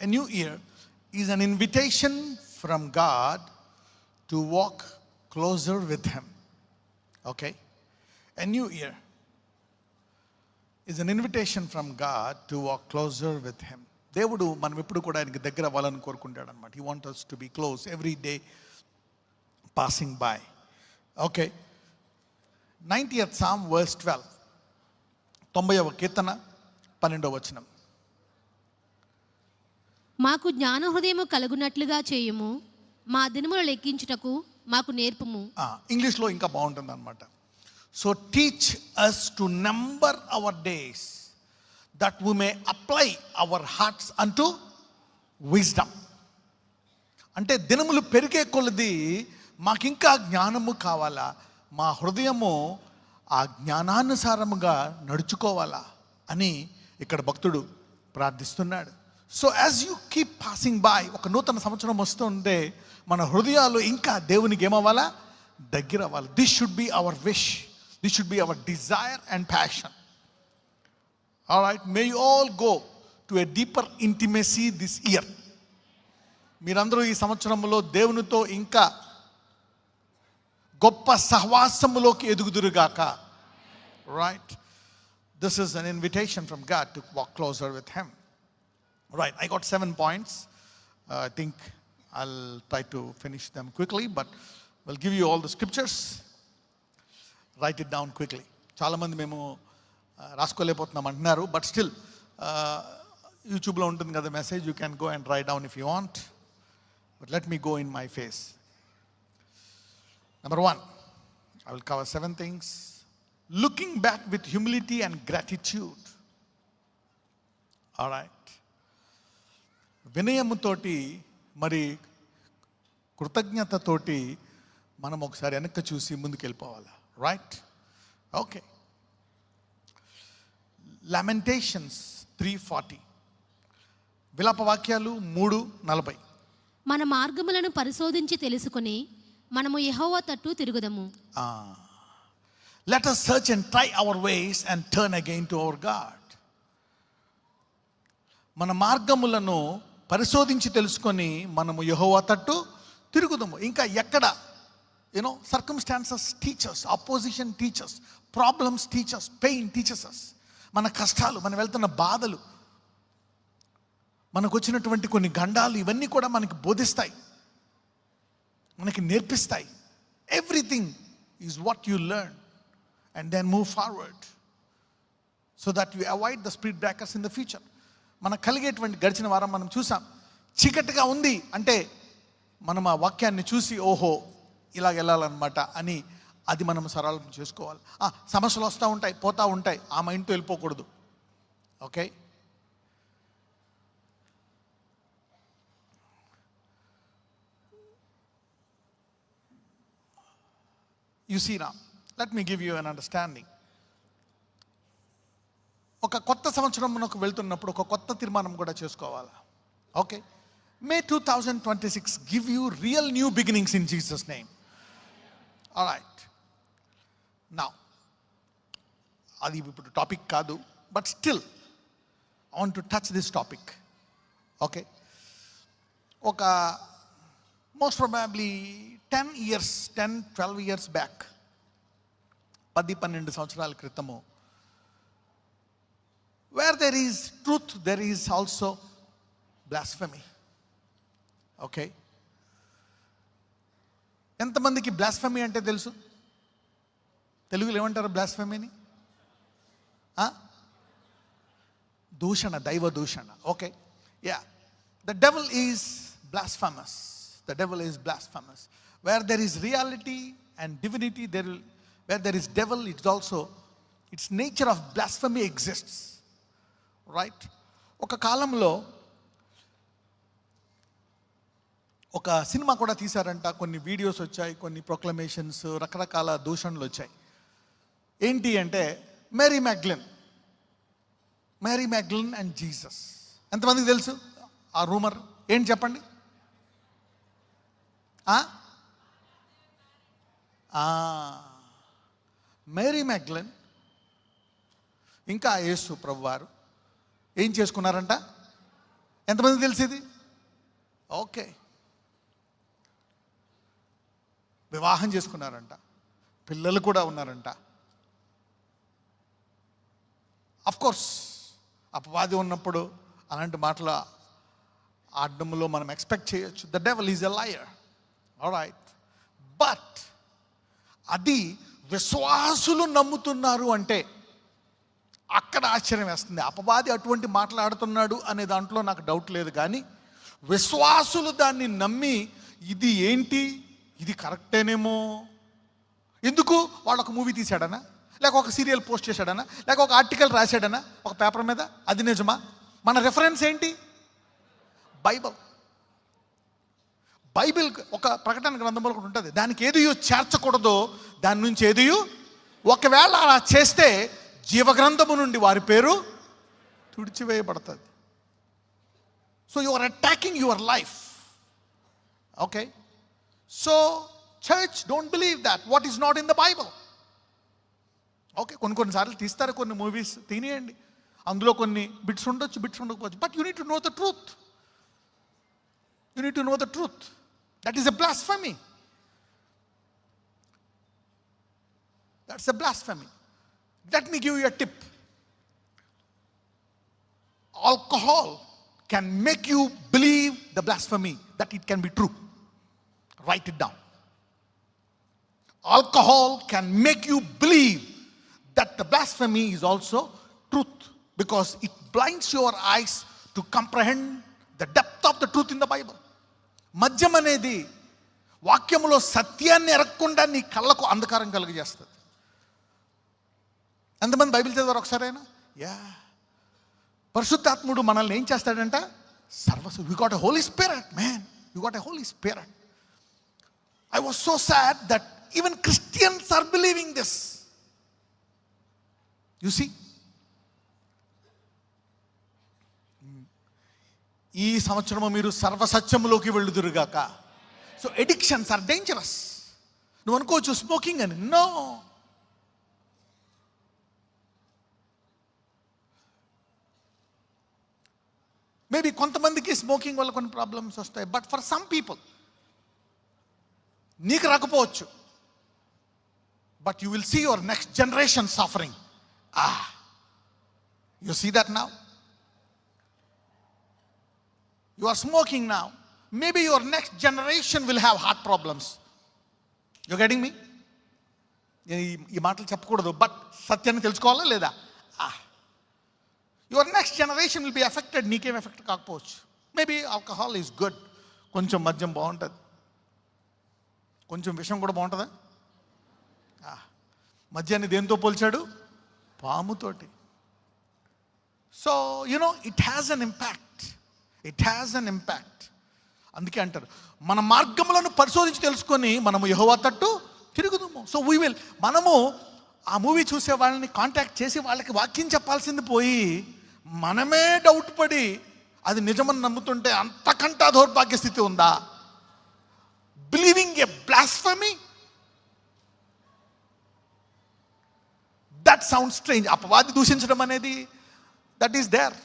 A new year is an invitation from God to walk closer with Him. Okay? A new year is an invitation from God to walk closer with Him. దేవుడు మనం ఎప్పుడు కూడా ఆయనకి దగ్గర అవ్వాలని కోరుకుంటాడు అనమాట. He wants us to be close every day passing by. Okay. 90th Psalm verse 12. 90వ కీర్తన 12వ వచనం. మాకు జ్ఞాన హృదయము కలుగునట్లుగా చేయుము, మా దినములు లెక్కించుటకు మాకు నేర్పుము. ఇంగ్లీష్లో ఇంకా బాగుంటుంది అనమాట. So teach us to number our days that we may apply our hearts అంటూ విజ్డమ్. అంటే దినములు పెరిగే కొలది మాకింకా జ్ఞానము కావాలా, మా హృదయము ఆ జ్ఞానానుసారముగా నడుచుకోవాలా అని ఇక్కడ భక్తుడు ప్రార్థిస్తున్నాడు. So as you keep passing by, ఒక నూతన సంవత్సరం వస్తుంటే మన హృదయాలు ఇంకా దేవునికి ఏమవ్వాలా, దగ్గర అవ్వాలి. This should be our wish, this should be our desire and passion. Alright, may you all go to a deeper intimacy this year. మీరందరూ ఈ సంవత్సరంలో దేవునితో ఇంకా గొప్ప సహవాసములోకి ఎదుగుదురుగాక. Right, this is an invitation from God to walk closer with him. Right, I got 7 points. I think I'll try to finish them quickly, but we'll give you all the scriptures. Write it down quickly. చాలా మంది మేము రాసుకోలేకపోతున్నాం అంటున్నారు, but still యూట్యూబ్లో ఉంటుంది కదా message, you can go and right down if you want, but let me go in my face. Number 1, I will cover 7 things. Looking back with humility and gratitude. All right. వినయముతోటి మరి కృతజ్ఞతతోటి మనం ఒకసారి వెనక్కి చూసి ముందుకు వెళ్ళిపోవాలి. Right, okay. Lamentations 3:40, విలాపవాక్యాలు 3:40. మన మార్గములను పరిశోధించి తెలుసుకుని మనము యెహోవా తట్టు తిరుగుదము. Let us search and try our ways and turn again to our God. మన మార్గములను పరిశోధించి తెలుసుకొని మనము యెహోవా తట్టు తిరుగుదము. ఇంకా ఎక్కడ circumstances teachers, opposition teachers, problems teachers, pain teachers, మన కష్టాలు, మనం వెళ్తున్న బాధలు, మనకు వచ్చినటువంటి కొన్ని గండాలు, ఇవన్నీ కూడా మనకి బోధిస్తాయి, మనకి నేర్పిస్తాయి. Everything is what you learn and then move forward so that you avoid the speed breakers in the future. మనకు కలిగేటువంటి గడిచిన వారం మనం చూసాం, చీకటిగా ఉంది అంటే మనం ఆ వాక్యాన్ని చూసి ఓహో ఇలాగ వెళ్ళాలన్నమాట అని అది మనం సరళం చేసుకోవాలి. సమస్యలు వస్తూ ఉంటాయి, పోతూ ఉంటాయి, ఆ మైండ్తో వెళ్ళిపోకూడదు. ఓకే, యు సీ నా, let me give you an understanding. ఒక కొత్త సంవత్సరంలోకి వెళ్తున్నప్పుడు ఒక కొత్త తీర్మానం కూడా చేసుకోవాలి. Okay, May 2026 give you real new beginnings in Jesus name. Alright, now అది ఇప్పుడు టాపిక్ కాదు, but still I want to touch this topic. Okay, ఒక మోస్ట్ ప్రాబబ్లీ 10-12 years బ్యాక్, 10-12 సంవత్సరాల క్రితము, where there is truth, there is also blasphemy. Okay, ఎంతమందికి blasphemy అంటే తెలుసు? తెలుగులో ఏమంటారు బ్లాస్ఫెమీని? దూషణ, దైవ దూషణ. Okay, yeah, the devil is blasphemous. The devil is blasphemous. Where there is reality and divinity, where there is devil, it's also, its nature of blasphemy exists. Right, ఒక కాలంలో ఒక సినిమా కూడా తీశారంట, కొన్ని వీడియోస్ వచ్చాయి, కొన్ని ప్రొక్లమేషన్స్, రకరకాల దూషణలు వచ్చాయి. ఏంటి అంటే మేరీ మ్యాగ్డలెన్ అండ్ జీసస్. ఎంతమందికి తెలుసు ఆ రూమర్? ఏంటి చెప్పండి. మేరీ మ్యాగ్డలెన్ ఇంకా యేసు ప్రభువారు ఏం చేసుకున్నారంట? ఎంతమంది తెలిసేది? ఓకే, వివాహం చేసుకున్నారంట, పిల్లలు కూడా ఉన్నారంట. కోర్స్ అపవాది ఉన్నప్పుడు అలాంటి మాటలు ఆడడంలో మనం ఎక్స్పెక్ట్ చేయొచ్చు. The devil is a liar, alright. But అది విశ్వాసులు నమ్ముతున్నారు అంటే అక్కడ ఆశ్చర్యం వేస్తుంది. అపవాది అటువంటి మాట్లాడుతున్నాడు అనే దాంట్లో నాకు డౌట్ లేదు, కానీ విశ్వాసులు దాన్ని నమ్మి ఇది ఏంటి, ఇది కరెక్టేనేమో. ఎందుకు? వాడు ఒక మూవీ తీశాడనా, లేక ఒక సీరియల్ పోస్ట్ చేశాడనా, లేక ఒక ఆర్టికల్ రాశాడనా ఒక పేపర్ మీద, అది నిజమా? మన రెఫరెన్స్ ఏంటి? బైబిల్. బైబిల్ ఒక ప్రకటన గ్రంథంలో ఒకటి ఉంటుంది, దానికి ఏదియో చేర్చకూడదో దాని నుంచి ఏదియో, ఒకవేళ అలా చేస్తే జీవగ్రంథము నుండి వారి పేరు తుడిచివేయబడుతుంది. So you are attacking your life. Okay, so church don't believe that what is not in the Bible. Okay, కొన్నిసార్లు తీస్తారు కొన్ని మూవీస్, తినేయండి, అందులో కొన్ని బిట్స్ ఉండొచ్చు, బిట్స్ ఉండకపోవచ్చు. But you need to know the truth. You need to know the truth. That is a blasphemy. That's a blasphemy. Let me give you a tip. Alcohol can make you believe the blasphemy, that it can be true. Write it down. Alcohol can make you believe that the blasphemy is also truth, because it blinds your eyes to comprehend the depth of the truth in the Bible. మద్యం అనేది వాక్యములో సత్యాన్ని ఎరగకుండా నీ కళ్ళకు అంధకారం కలుగజేస్తుంది. ఎంతమంది Bible చదివారు ఒకసారైనా? యా, పరిశుద్ధాత్ముడు మనల్ని ఏం చేస్తాడంట? You got a Holy Spirit, man, you got a Holy Spirit. I was so sad that even Christians are believing this. You see, ఈ సంవత్సరము మీరు సర్వసత్యములోకి వెళ్ళుదురుగాక. So addictions are dangerous. నువ్వు అనుకోవచ్చు స్మోకింగ్ అని. నో, మేబీ కొంతమందికి స్మోకింగ్ వల్ల కొన్ని ప్రాబ్లమ్స్ వస్తాయి, బట్ ఫర్ సమ్ పీపుల్, నీకు రాకపోవచ్చు, but you will see your next generation suffering. You see that now. You are smoking now. Maybe your next generation will have heart problems. You getting me? ఈ మాటలు చెప్పకూడదు, but సత్యాన్ని తెలుసుకోవాలా లేదా? Your next generation will be affected. నీకేం effect కాకపోవచ్చు. Maybe alcohol is good. కొంచెం మద్యం బాగుంటుంది, కొంచెం విషం కూడా బాగుంటుందా? మద్యాన్ని దేంతో పోల్చాడు? పాముతోటి. So you know it has an impact. It has an impact. అందుకే అంటారు, మన మార్గములను పరిశోధించి తెలుసుకొని మనము యెహోవా తట్టు తిరుగుదాము. సో వీ విల్, మనము ఆ మూవీ చూసే వాళ్ళని కాంటాక్ట్ చేసి వాళ్ళకి వాక్యం చెప్పాల్సింది పోయి మనమే డౌట్ పడి అది నిజమని నమ్ముతుంటే అంతకంటే దౌర్భాగ్య స్థితి ఉందా? Believing a blasphemy, that sound strange. అపవాది దూషించడం అనేది దట్ ఈస్ దేర్,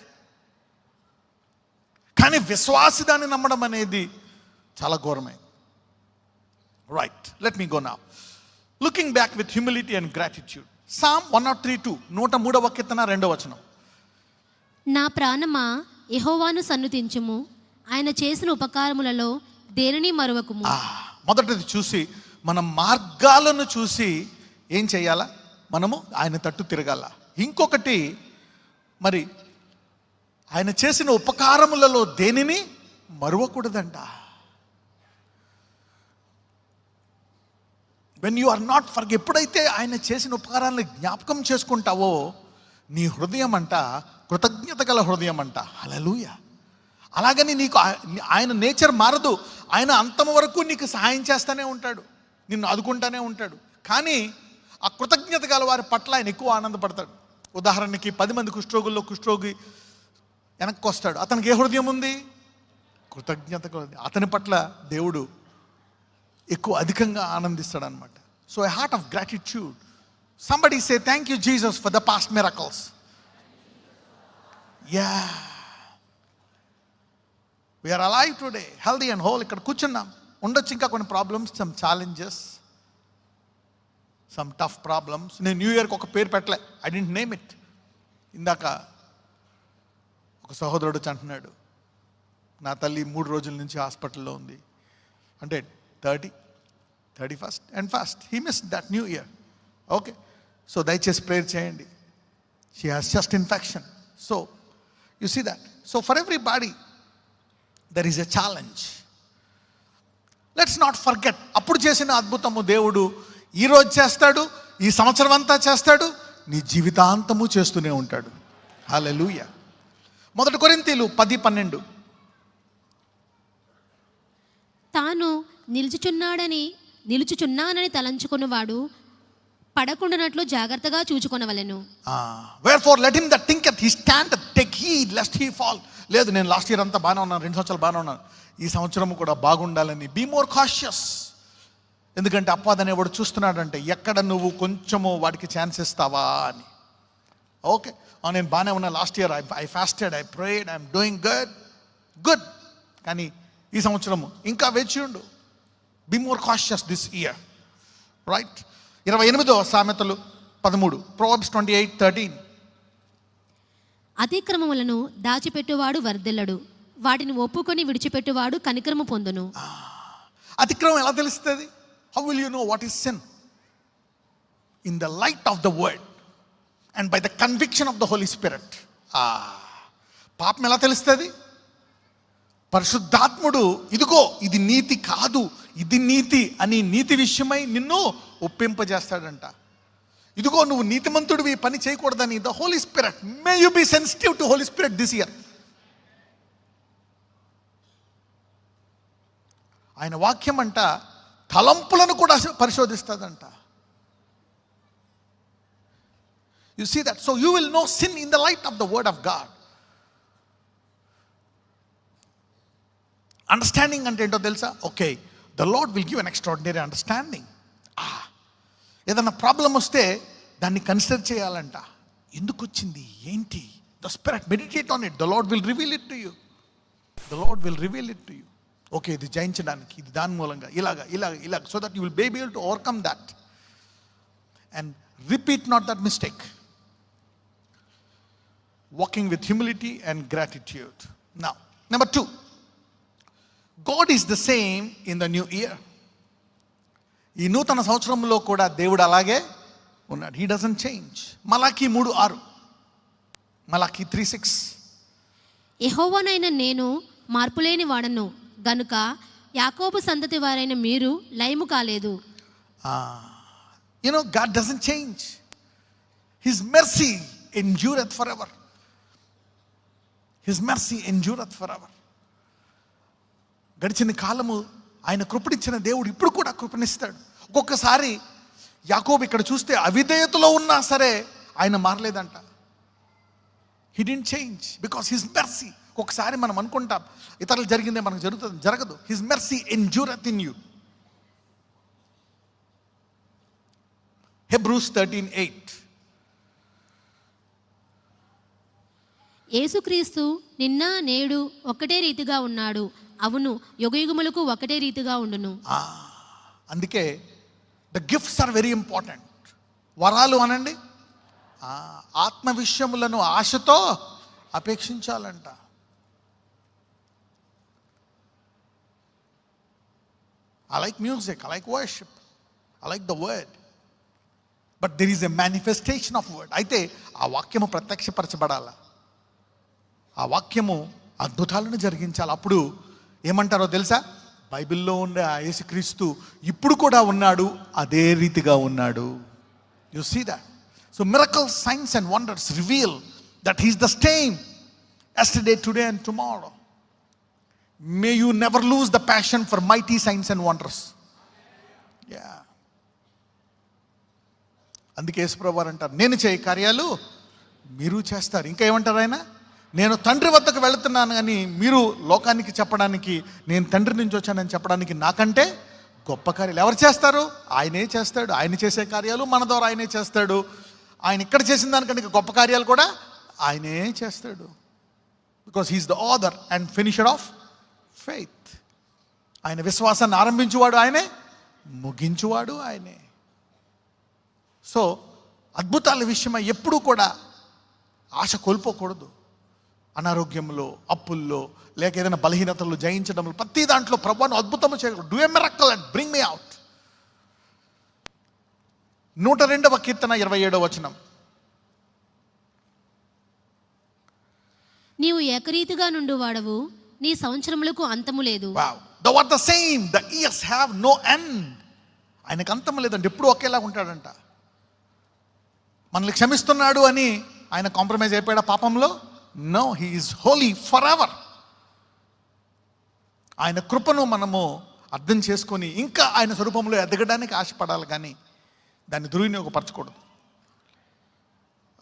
కానీ విశ్వాసి దాన్ని నమ్మడం అనేది చాలా ఘోరమైంది. Right, let me go now. Looking back with humility and gratitude. Psalm 103:2, 103వ కీర్తన 2వ వచనం. నా ప్రాణమా యెహోవాను సన్నుతించుము, ఆయన చేసిన ఉపకారములలో దేనిని మరువకుము. మొదటిది చూసి మన మార్గాలను చూసి ఏం చేయాలా? మనము ఆయన తట్టు తిరగాల. ఇంకొకటి, మరి ఆయన చేసిన ఉపకారములలో దేనిని మరువకూడదంట. When you are not for, ఎప్పుడైతే ఆయన చేసిన ఉపకారాలను జ్ఞాపకం చేసుకుంటావో నీ హృదయం అంట కృతజ్ఞత గల హృదయం అంట. హల్లెలూయా. అలాగని నీకు ఆయన నేచర్ మారదు. ఆయన అంతం వరకు నీకు సహాయం చేస్తూనే ఉంటాడు, నిన్ను ఆదుకుంటూనే ఉంటాడు. కానీ ఆ కృతజ్ఞత గల వారి పట్ల ఆయన ఎక్కువ ఆనందపడతాడు. ఉదాహరణకి 10 మంది కుష్ఠరోగుల్లో కుష్ఠరోగి వెనక్కి వస్తాడు. అతనికి ఏ హృదయం ఉంది? కృతజ్ఞత. అతని పట్ల దేవుడు ఎక్కువ అధికంగా ఆనందిస్తాడు అనమాట. So a heart of gratitude. Somebody say thank you Jesus for the past miracles. Yeah, we are alive today, healthy and whole. ఇక్కడ కూర్చున్నాం. ఉండొచ్చు ఇంకా కొన్ని problems, some challenges, some tough problems. నేను న్యూ ఇయర్కి ఒక పేరు పెట్టలే, ఐ డెంట్ నేమ్ ఇట్. ఇందాక ఒక సహోదరుడు అంటున్నాడు, నా తల్లి 3 రోజుల నుంచి హాస్పిటల్లో ఉంది అంటే 31st and first he missed that new year. Okay, so దయచేసి ప్రేయర్ చేయండి. She has chest infection. So you see that. So for everybody there is a challenge. Let's not forget, అప్పుడు చేసిన అద్భుతము దేవుడు ఈరోజు చేస్తాడు, ఈ సంవత్సరం అంతా చేస్తాడు, నీ జీవితాంతము చేస్తూనే ఉంటాడు. హల్లెలూయా. 1 కొరింథీలు 10:12. తాను నిలుచుచున్నానని తలంచుకున్నవాడు పడకుండానట్లు జాగ్రత్తగా చూచుకొనవలెను. Wherefore let him that thinketh he standeth take heed lest he fall. లేదు, నేను లాస్ట్ ఇయర్ అంతా బాగానే ఉన్నాను, 2 సంవత్సరాలు బాగానే ఉన్నాను, ఈ సంవత్సరం కూడా బాగుండాలని. Be more cautious. ఎందుకంటే అపవాదనేవాడు చూస్తున్నాడంటే ఎక్కడ నువ్వు కొంచెము వాడికి ఛాన్స్ ఇస్తావా అని. ఓకే, నేను బాగానే ఉన్నా, last year I fasted, I prayed, I'm doing good. కానీ ఈ సంవత్సరము ఇంకా వేచి ఉండు. Be more cautious this year, right. 28వ సామెతలు 13, Proverbs 28:13. అతిక్రమములను దాచిపెట్టువాడు వర్ధిల్లడు, వాటిని ఒప్పుకొని విడిచిపెట్టువాడు కనికరము పొందును. అతిక్రమం ఎలా తెలుస్తుంది? How will you know what is sin? In the light of the word and by the conviction of the Holi spirit. పాపం ఎలా తెలుస్తుంది? పరిశుద్ధాత్ముడు ఇదిగో ఇది నీతి కాదు, ఇది నీతి అని నీతి విషయమై నిన్ను ఒప్పింపజేస్తాడంట. ఇదిగో నువ్వు నీతిమంతుడివి, పని చేయకూడదని. The Holi Spirit, may you be sensitive to Holy Spirit this year. ఆయన వాక్యం అంట తలంపులను కూడా పరిశోధిస్తుందంట. You see that. So you will know sin in the light of the word of God. Understanding అంటే ఏంటో తెలుసా? Okay, the lord will give an extraordinary understanding. ఏదన్నా ప్రాబ్లం వస్తే దాన్ని కన్సిడర్ చేయాలంట. ఎందుకు వచ్చింది, ఏంటి? The spirit, meditate on it. The lord will reveal it to you. The lord will reveal it to you. Okay, ఇది జయించడానికి, ఇది దాని మూలంగా ఇలాగ, so that you will be able to overcome that and repeat not that mistake. Walking with humility and gratitude. Now number 2, God is the same in the new year. ఈ నూతన సంవత్సరంలో కూడా దేవుడు అలాగే ఉన్నాడు. He doesn't change. మలాకి 3:6, మలాకి 3:6. యెహోవానైన నేను మార్పులేని వాడను గనుక యాకోబు సంతతి వారైన మీరు లయము కాలేదు. You know, God doesn't change. His mercy endureth forever. His mercy endureth forever. గడిచిన కాలము ఆయన కృపణించిన దేవుడు ఇప్పుడు కూడా కృపణిస్తాడు. ఒక్కొక్కసారి యాకోబు ఇక్కడ చూస్తే అవిధేయతలో ఉన్నా సరే ఆయన మారలేదంట. He didn't change because his mercy. ఒకసారి మనం అనుకుంటాం ఇతరులు జరిగిందే మనకు జరగదు. His mercy endureth in you. Hebrews 13:8. యేసుక్రీస్తు నిన్న నేడు ఒకటే రీతిగా ఉన్నాడు, అవును యుగయుగములకు ఒకటే రీతిగా ఉండును. అందుకే the gifts are very important. వరాలు అనండి, ఆత్మ విషయములను ఆశతో అపేక్షించాలంట. I like music, I like worship, I like the word. But there is a manifestation of word. అయితే ఆ వాక్యము ప్రత్యక్షపరచబడాల, ఆ వాక్యము అద్భుతాలను జరిగించాలి. అప్పుడు ఏమంటారో తెలుసా? బైబిల్లో ఉండే ఆ యేసుక్రీస్తు ఇప్పుడు కూడా ఉన్నాడు, అదే రీతిగా ఉన్నాడు. You see that. So miracles, signs and wonders reveal that he is the same yesterday, today and tomorrow. May you never lose the passion for mighty signs and wonders. Yeah. అందుకే యేసుప్రభువు వారు అంటారు, నేను చేయ కార్యాలు మీరు చేస్తారు. ఇంకా ఏమంటారు ఆయన? నేను తండ్రి వద్దకు వెళుతున్నాను అని మీరు లోకానికి చెప్పడానికి, నేను తండ్రి నుంచి వచ్చానని చెప్పడానికి నాకంటే గొప్ప కార్యాలు ఎవరు చేస్తారు? ఆయనే చేస్తాడు. ఆయన చేసే కార్యాలు మన ద్వారా ఆయనే చేస్తాడు. ఆయన ఇక్కడ చేసిన దానికంటే గొప్ప కార్యాలు కూడా ఆయనే చేస్తాడు. Because he is the author and finisher of faith. ఆయన విశ్వాసాన్ని ఆరంభించువాడు ఆయనే, ముగించువాడు ఆయనే. సో అద్భుతాల విషయమై ఎప్పుడూ కూడా ఆశ కోల్పోకూడదు. అనారోగ్యంలో, అప్పుల్లో, లేక ఏదైనా బలహీనతలు జయించడంలో, ప్రతి దాంట్లో ప్రభువును అద్భుతము చేయగలరు. Do a miracle and bring me out. 102వ కీర్తన 27వ వచనం. నీవు ఏకరీతిగా నుండు వాడవు, నీ సంవత్సరములకు అంతము లేదు. Wow. Thou art the same, the years have no end. ఆయనకు అంతం లేదండి, ఎప్పుడు ఒకేలా ఉంటాడంట. మనల్ని క్షమిస్తున్నాడు అని ఆయన కాంప్రమైజ్ అయిపోయాడా పాపంలో? No, he is holy forever. ఆయన కృపను మనము అర్థం చేసుకొని ఇంకా ఆయన స్వరూపంలో ఎదగడానికి ఆశపడాలి, కానీ దాన్ని దుర్వినియోగపరచకూడదు.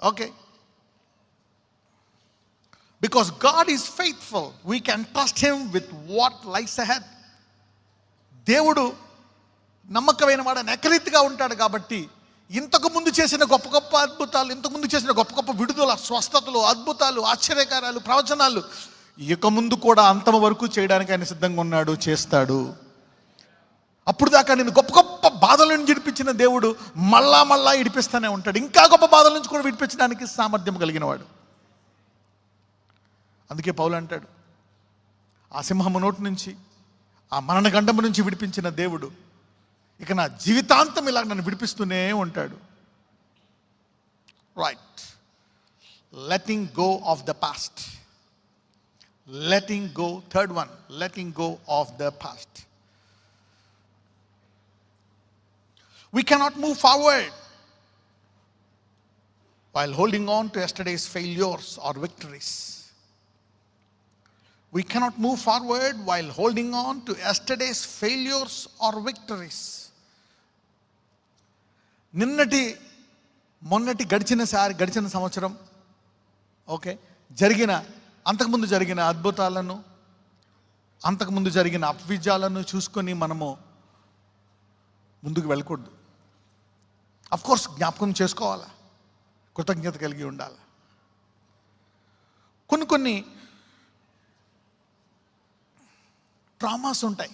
Okay, because God is faithful, we can trust him with what lies ahead. దేవుడు నమ్మకమైన వాడు, ఏకరీతిగా ఉంటాడు. కాబట్టి ఇంతకు ముందు చేసిన గొప్ప గొప్ప అద్భుతాలు, ఇంతకుముందు చేసిన గొప్ప గొప్ప విడుదల, స్వస్థతలు, అద్భుతాలు, ఆశ్చర్యకార్యాలు, ప్రవచనాలు ఇక ముందు కూడా అంతమ వరకు చేయడానికి ఆయన సిద్ధంగా ఉన్నాడు, చేస్తాడు. అప్పుడు దాకా నేను గొప్ప గొప్ప బాధల నుంచి విడిపించిన దేవుడు మళ్ళా మళ్ళా విడిపిస్తూనే ఉంటాడు. ఇంకా గొప్ప బాధల నుంచి కూడా విడిపించడానికి సామర్థ్యం కలిగిన వాడు. అందుకే పౌలు అంటాడు, ఆ సింహము నోటి నుంచి, ఆ మరణగండము నుంచి విడిపించిన దేవుడు ఇక నా జీవితాంతం ఇలా నన్ను విడిపిస్తూనే ఉంటాడు. Right, letting go of the past. Letting go, third one, letting go of the past. We cannot move forward while holding on to yesterday's failures or victories. We cannot move forward while holding on to yesterday's failures or victories. మొన్నటి గడిచిన సంవత్సరం, okay, అంతకుముందు జరిగిన అద్భుతాలను, అంతకుముందు జరిగిన అపవిజయాలను చూసుకొని మనము ముందుకు వెళ్ళకూడదు. అఫ్కోర్స్ జ్ఞాపకం చేసుకోవాలా, కృతజ్ఞత కలిగి ఉండాలి. కొన్ని ట్రామాస్ ఉంటాయి.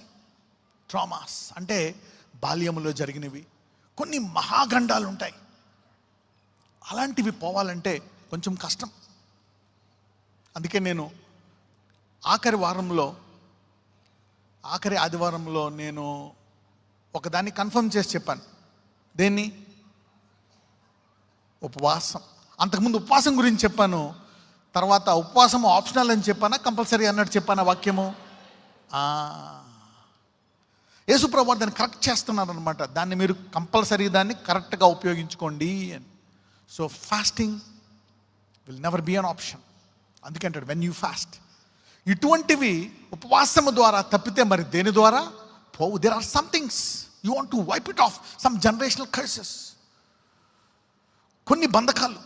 ట్రామాస్ అంటే బాల్యములో జరిగినవి, కొన్ని మహాగండాలు ఉంటాయి. అలాంటివి పోవాలంటే కొంచెం కష్టం. అందుకే నేను ఆఖరి ఆదివారంలో నేను ఒకదాన్ని కన్ఫర్మ్ చేసి చెప్పాను. దేన్ని? ఉపవాసం. అంతకుముందు ఉపవాసం గురించి చెప్పాను, తర్వాత ఉపవాసం ఆప్షనల్ అని చెప్పానా, కంపల్సరీ అన్నట్టు చెప్పానా వాక్యము? యేసుప్రభు దాన్ని కరెక్ట్ చేస్తున్నారు అనమాట. దాన్ని మీరు కంపల్సరీ దాన్ని కరెక్ట్గా ఉపయోగించుకోండి అని. So fasting will never be an option. అందుకే అంటాడు వెన్ యూ ఫాస్ట్. ఇటువంటివి ఉపవాసము ద్వారా తప్పితే మరి దేని ద్వారా పోవు. There are some things you want to wipe it off, some generational curses. కొన్ని బంధకాలు,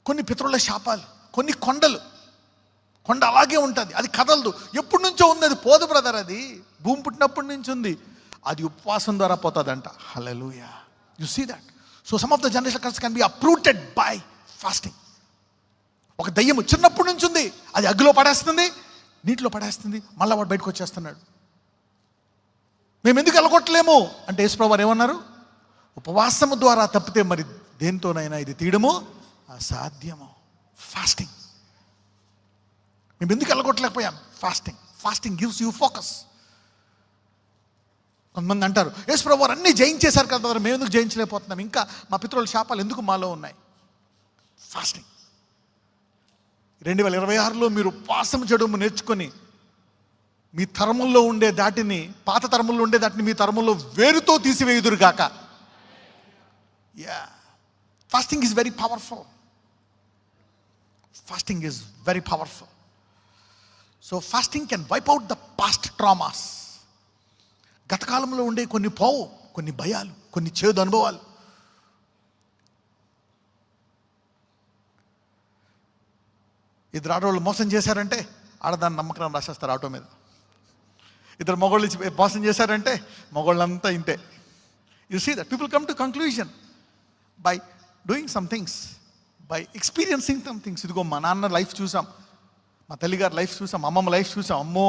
కొన్ని పితరుల శాపాలు, కొన్ని కొండ అలాగే ఉంటుంది, అది కదలదు. ఎప్పటి నుంచో ఉంది, అది పోదు బ్రదర్. అది భూమి పుట్టినప్పటి నుంచి ఉంది, అది ఉపవాసం ద్వారా పోతుందంట. Hallelujah. You see that. So some of the generation curses can be uprooted by fasting. ఒక దయ్యము చిన్నప్పటి నుంచి ఉంది, అది అగ్గిలో పడేస్తుంది, నీటిలో పడేస్తుంది, మళ్ళీ వాడు బయటకు వచ్చేస్తున్నాడు. మేము ఎందుకు వెళ్ళగొట్టలేము అంటే యేసుప్రభు వారు ఏమన్నారు? ఉపవాసము ద్వారా తప్పితే మరి దేనితోనైనా ఇది తీయడము అసాధ్యము. ఫాస్టింగ్. మేము ఎందుకు వెళ్ళగొట్టలేకపోయాం? Fasting gives you focus. కొంతమంది అంటారు యేసుప్రభు వారు అన్నీ జయించేశారు కదా, మేము ఎందుకు జయించలేకపోతున్నాం, ఇంకా మా పితరుల శాపాలు ఎందుకు మాలో ఉన్నాయి? ఫాస్టింగ్. 2026లో మీరు ఉపవాసం చేయడం నేర్చుకొని మీ తరముల్లో ఉండే దాటిని, పాత తరముల్లో ఉండే దాటిని మీ తరముల్లో వేరుతో తీసివేయుదురుగాక. Fasting is very powerful. Fasting is very powerful. So fasting can wipe out the past traumas. గతకాలంలో ఉండే కొన్ని పోవు, కొన్ని భయాలు, కొన్ని చేదు అనుభవాలు. ఇద్దరు ఆడవాళ్ళు మోసం చేశారంటే ఆడదాన్ని నమ్మకం రాసేస్తారు ఆటో మీద. ఇద్దరు మగవాళ్ళు మోసం చేశారంటే మగవాళ్ళంతా ఇంతే. You see that people come to conclusion by doing some things, by experiencing some things. ఇదిగో మా నాన్న లైఫ్ చూసాం, మా తల్లిగారు లైఫ్ చూసాం, మా అమ్మమ్మ లైఫ్ చూసాం. అమ్మో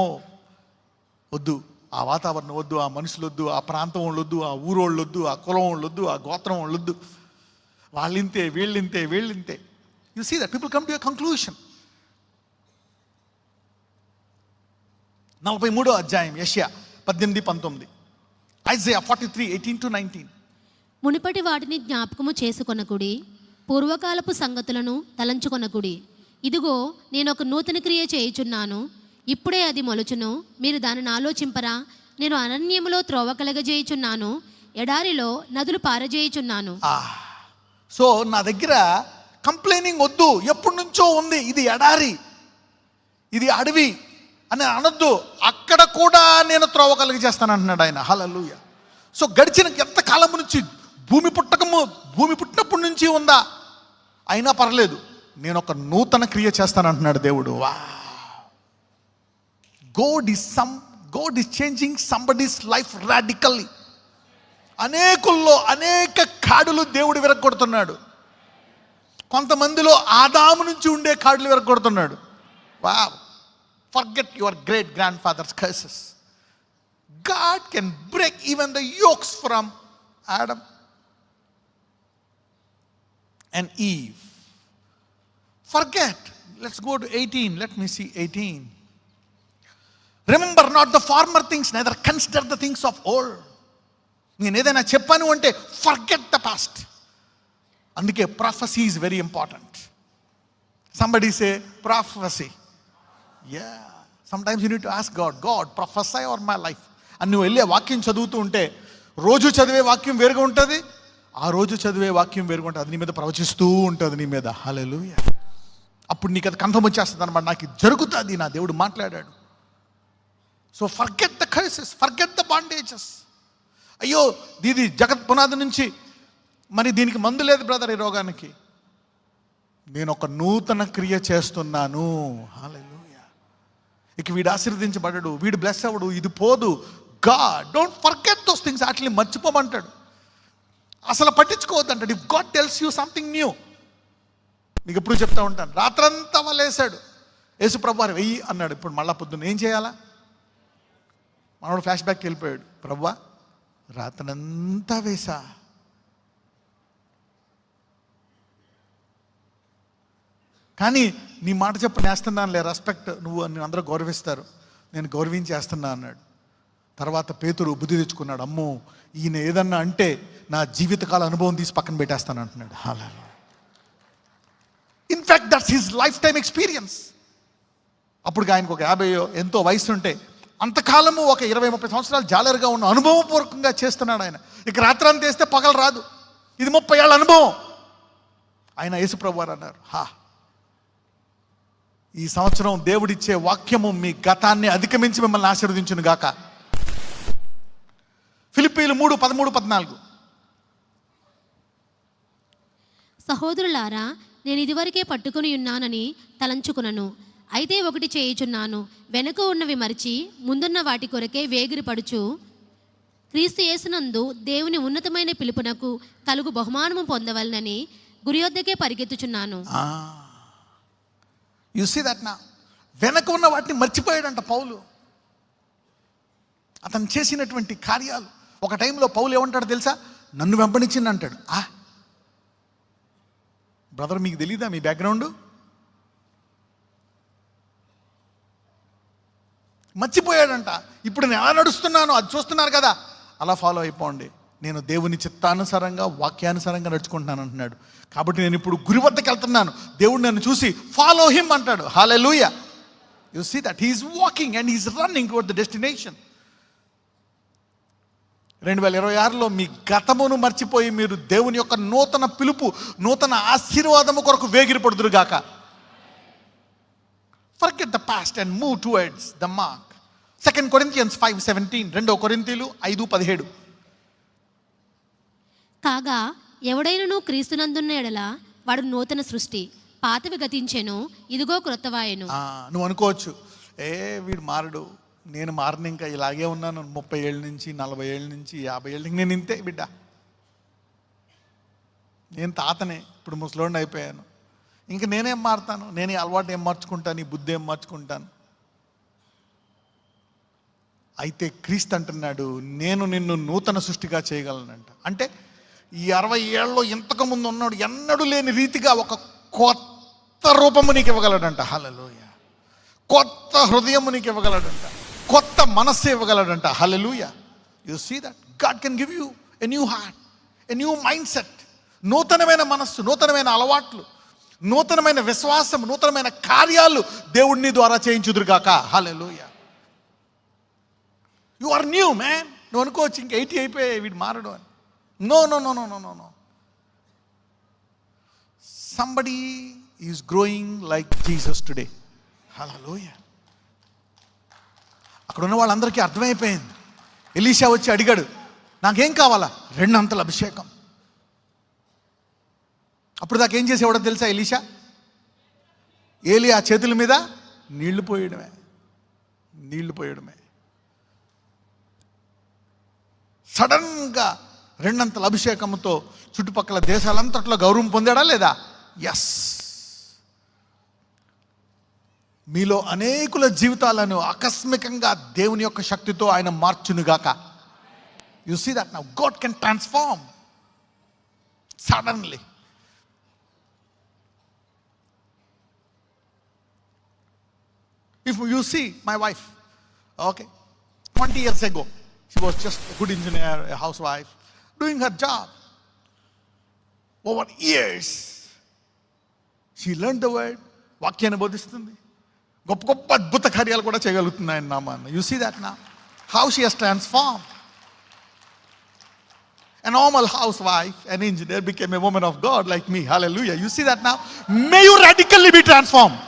వద్దు, ఆ వాతావరణం వద్దు, ఆ మనుషులు వద్దు, ఆ ప్రాంతం వాళ్ళు వద్దు, ఆ ఊరోళ్ళు వద్దు, ఆ కులం వాళ్ళు వద్దు, ఆ గోత్రం వాళ్ళు వద్దు, వాళ్ళింతే వీళ్ళింతే. You see that people come to a conclusion. 43వ అధ్యాయం యెషయా 18-19, ఐజయా 43:18-19. మునుపటి వాటిని జ్ఞాపకము చేసుకొనకుడి, పూర్వకాలపు సంగతులను తలంచుకొనకుడి. ఇదిగో నేను ఒక నూతన క్రియ చేయుచున్నాను, ఇప్పుడే అది మొలుచును, మీరు దానిని ఆలోచింపరా? నేను అరణ్యములో త్రోవ కలగజేయుచున్నాను, ఎడారిలో నదులు పారజేయుచున్నాను. సో నా దగ్గర కంప్లైనింగ్ వద్దు, ఎప్పటి నుంచో ఉంది, ఇది ఎడారి, ఇది అడవి అని అనొద్దు. అక్కడ కూడా నేను త్రోవ కలుగజేస్తాను అంటున్నాడు ఆయన. హల్లెలూయా. సో గడిచిన ఎంత కాలం నుంచి, భూమి పుట్టినప్పటి నుంచి ఉందా, అయినా పర్లేదు, నేను ఒక నూతన క్రియ చేస్తాను అంటున్నాడు దేవుడు. వా, God is changing somebody's life radically. అనేకుల్లో అనేక కాడులు దేవుడు విరగొడుతున్నాడు. కొంతమందిలో ఆదాము నుంచి ఉండే కాడులు విరగొడుతున్నాడు. వా, forget your great grandfather's curses. God can break even the yokes from Adam and Eve. Forget. Let's go to 18. Let me see 18. Remember not the former things, neither consider the things of old. నేను ఏదైనా చెప్పాను అంటే forget the past. అందుకే prophecy is very important. Somebody say prophecy. Yeah, sometimes you need to ask God prophesy or my life అని నువ్వు వెళ్ళే వాక్యం చదువుతూ ఉంటే, రోజు చదివే వాక్యం వేరుగా ఉంటుంది, ఆ రోజు చదివే వాక్యం వేరుగా ఉంటుంది. అది నీ మీద ప్రవచిస్తూ ఉంటుంది, నీ మీద. హల్లెలూయా. అప్పుడు నీకు అది కంఠం వచ్చేస్తుంది అనమాట, నాకు ఇది జరుగుతుంది, నా దేవుడు మాట్లాడాడు. So forget the curses, forget the bondages. అయ్యో దీది జగత్ పునాది నుంచి, మరి దీనికి మందు లేదు బ్రదర్ ఈ రోగానికి, నేను ఒక నూతన క్రియ చేస్తున్నాను. హల్లెలూయా. ఇక వీడు ఆశీర్వదించబడడు, వీడు బ్లెస్ అవ్వడు, ఇది పోదు. God don't forget those things. వాటిని మర్చిపోమంటాడు, అసలు పట్టించుకోవద్దు అంటాడు. If God tells you something new, మీకు ఎప్పుడు చెప్తా ఉంటాను, రాత్రంతా వాళ్ళేసాడు, యేసు ప్రభు వారు వెయ్యి అన్నాడు, ఇప్పుడు మళ్ళా పొద్దున్న ఏం చేయాలా? మనోడు ఫ్లాష్ బ్యాక్కి వెళ్ళిపోయాడు. ప్రభువా రాత్రంతా వేసా, కానీ నీ మాట చెప్పు నేస్తున్నానులే, రెస్పెక్ట్, నువ్వు నేను అందరూ గౌరవిస్తారు, నేను గౌరవించేస్తున్నా అన్నాడు. తర్వాత పేతురు బుద్ధి తెచ్చుకున్నాడు, అమ్మో ఈయన ఏదన్నా అంటే నా జీవితకాల అనుభవం తీసి పక్కన పెట్టేస్తాను అంటున్నాడు. Hallelujah. In fact that's his lifetime experience. అప్పుడు ఆయనకు ఒక 50 ఎంతో వయసు ఉంటే, అంతకాలము ఒక 20-30 సంవత్సరాలు జాలరుగా ఉన్న అనుభవపూర్వకంగా చేస్తున్నాడు ఆయన. ఇక రాత్రాంతి వేస్తే పగలు రాదు, ఇది 30 ఏళ్ళ అనుభవం. ఆయన యేసుప్రభు వారు అన్నారు, ఈ సంవత్సరం దేవుడిచ్చే వాక్యము మీ గతాన్ని అధిగమించి మిమ్మల్ని ఆశీర్వదించును గాక. ఫిలిప్పీయులు 3:13-14. సహోదరులారా, నేను ఇదివరకే పట్టుకుని ఉన్నానని తలంచుకునను, అయితే ఒకటి చేయుచున్నాను, వెనుక ఉన్నవి మరిచి ముందున్న వాటి కొరకే వేగిరపడుచు క్రీస్తు యేసునందు దేవుని ఉన్నతమైన పిలుపునకు కలుగు బహుమానము పొందవలనని గురియొద్దకే పరిగెత్తుచున్నాను. యు సీ దట్ నా, వెనక ఉన్న వాటిని మర్చిపోయాడంట పౌలు. అతను చేసినటువంటి కార్యాలు. ఒక టైంలో పౌలు ఏమంటాడు తెలుసా? నన్ను వెంబడించింది అంటాడు. బ్రదర్ మీకు తెలీదా మీ బ్యాక్గ్రౌండ్? మర్చిపోయాడంట. ఇప్పుడు నేను ఎలా నడుస్తున్నానో అది చూస్తున్నారు కదా, అలా ఫాలో అయిపోండి. నేను దేవుని చిత్తానుసారంగా వాక్యానుసారంగా నడుచుకుంటున్నాను అంటున్నాడు. కాబట్టి నేను ఇప్పుడు గురి వద్దకు వెళ్తున్నాను, దేవుడు నన్ను చూసి ఫాలో హిమ్ అంటాడు. Hallelujah. You see that he is walking and he is running toward the destination. 2026లో మీ గతమును మర్చిపోయి మీరు దేవుని యొక్క నూతన పిలుపు, నూతన ఆశీర్వాదము కొరకు వేగిరపడుదురు గాక. Forget the past and move towards the mark. 2 Corinthians 5:17. 2 కొరింథీయులు 5:17. కాగా ఎవడైనను క్రీస్తునందున్న ఎడల వాడు నూతన సృష్టి, పాతవి గతించెను, ఇదిగో క్రొత్తవాయెను. నువ్వు అనుకోవచ్చు, వీడు మారడు, నేను మారను, ఇంకా ఇలాగే ఉన్నాను 30 ఏళ్ళ నుంచి, 40 ఏళ్ళ నుంచి, 50 ఏళ్ళ నుంచి, నేను ఇంతే బిడ్డ, నేను తాతనే, ఇప్పుడు ముసలోడిని అయిపోయాను, ఇంక నేనేం మారుతాను? నేను ఈ అలవాటు ఏం మార్చుకుంటాను? ఈ బుద్ధి ఏం మార్చుకుంటాను? అయితే క్రీస్తు అంటున్నాడు, నేను నిన్ను నూతన సృష్టిగా చేయగలనంట. అంటే ఈ 60 ఏళ్ళలో ఇంతకుముందు ఉన్నాడు ఎన్నడూ లేని రీతిగా ఒక కొత్త రూపము నీకు ఇవ్వగలడంట. హల్లెలూయా. కొత్త హృదయము నీకు ఇవ్వగలడంట, కొత్త మనస్సు ఇవ్వగలడంట. Hallelujah. You see that God can give you a new heart, a new mindset. నూతనమైన మనస్సు, నూతనమైన అలవాట్లు, నూతనమైన విశ్వాసం, నూతనమైన కార్యాలు దేవుడిని ద్వారా చేయించుదురుగాక. Hallelujah. You are new man. నువ్వు అనుకోవచ్చు ఇంక 80 అయిపోయాయి వీడు మారడు అని. No no no no no no no. Somebody is growing like Jesus today. Hallelujah. అక్కడ ఉన్న వాళ్ళందరికీ అర్థమైపోయింది. ఎలీషా వచ్చి అడిగాడు, నాకేం కావాలా? 2 అంతల అభిషేకం. అప్పుడు దాకా ఏం చేసేవాడో తెలుసా ఎలీషా? ఏలియా చేతుల మీద నీళ్లు పోయడమే. సడన్గా 2 అంతల అభిషేకంతో చుట్టుపక్కల దేశాలంతట్లో గౌరవం పొందాడా లేదా? ఎస్. మీలో అనేకుల జీవితాలను ఆకస్మికంగా దేవుని యొక్క శక్తితో ఆయన మార్చునుగాక. You see that now God can transform suddenly. If you see my wife, okay, 20 years ago, she was just a good engineer, a housewife, doing her job. Over years, she learned the word, వాక్యాన్ని బోధిస్తుంది, గొప్ప గొప్ప అద్భుత కార్యాలు కూడా చేయగలుగుతుంది ఆయన నామాన్ని. You see that now? How she has transformed. A normal housewife, an engineer, became a woman of God like me. Hallelujah. You see that now? May you radically be transformed.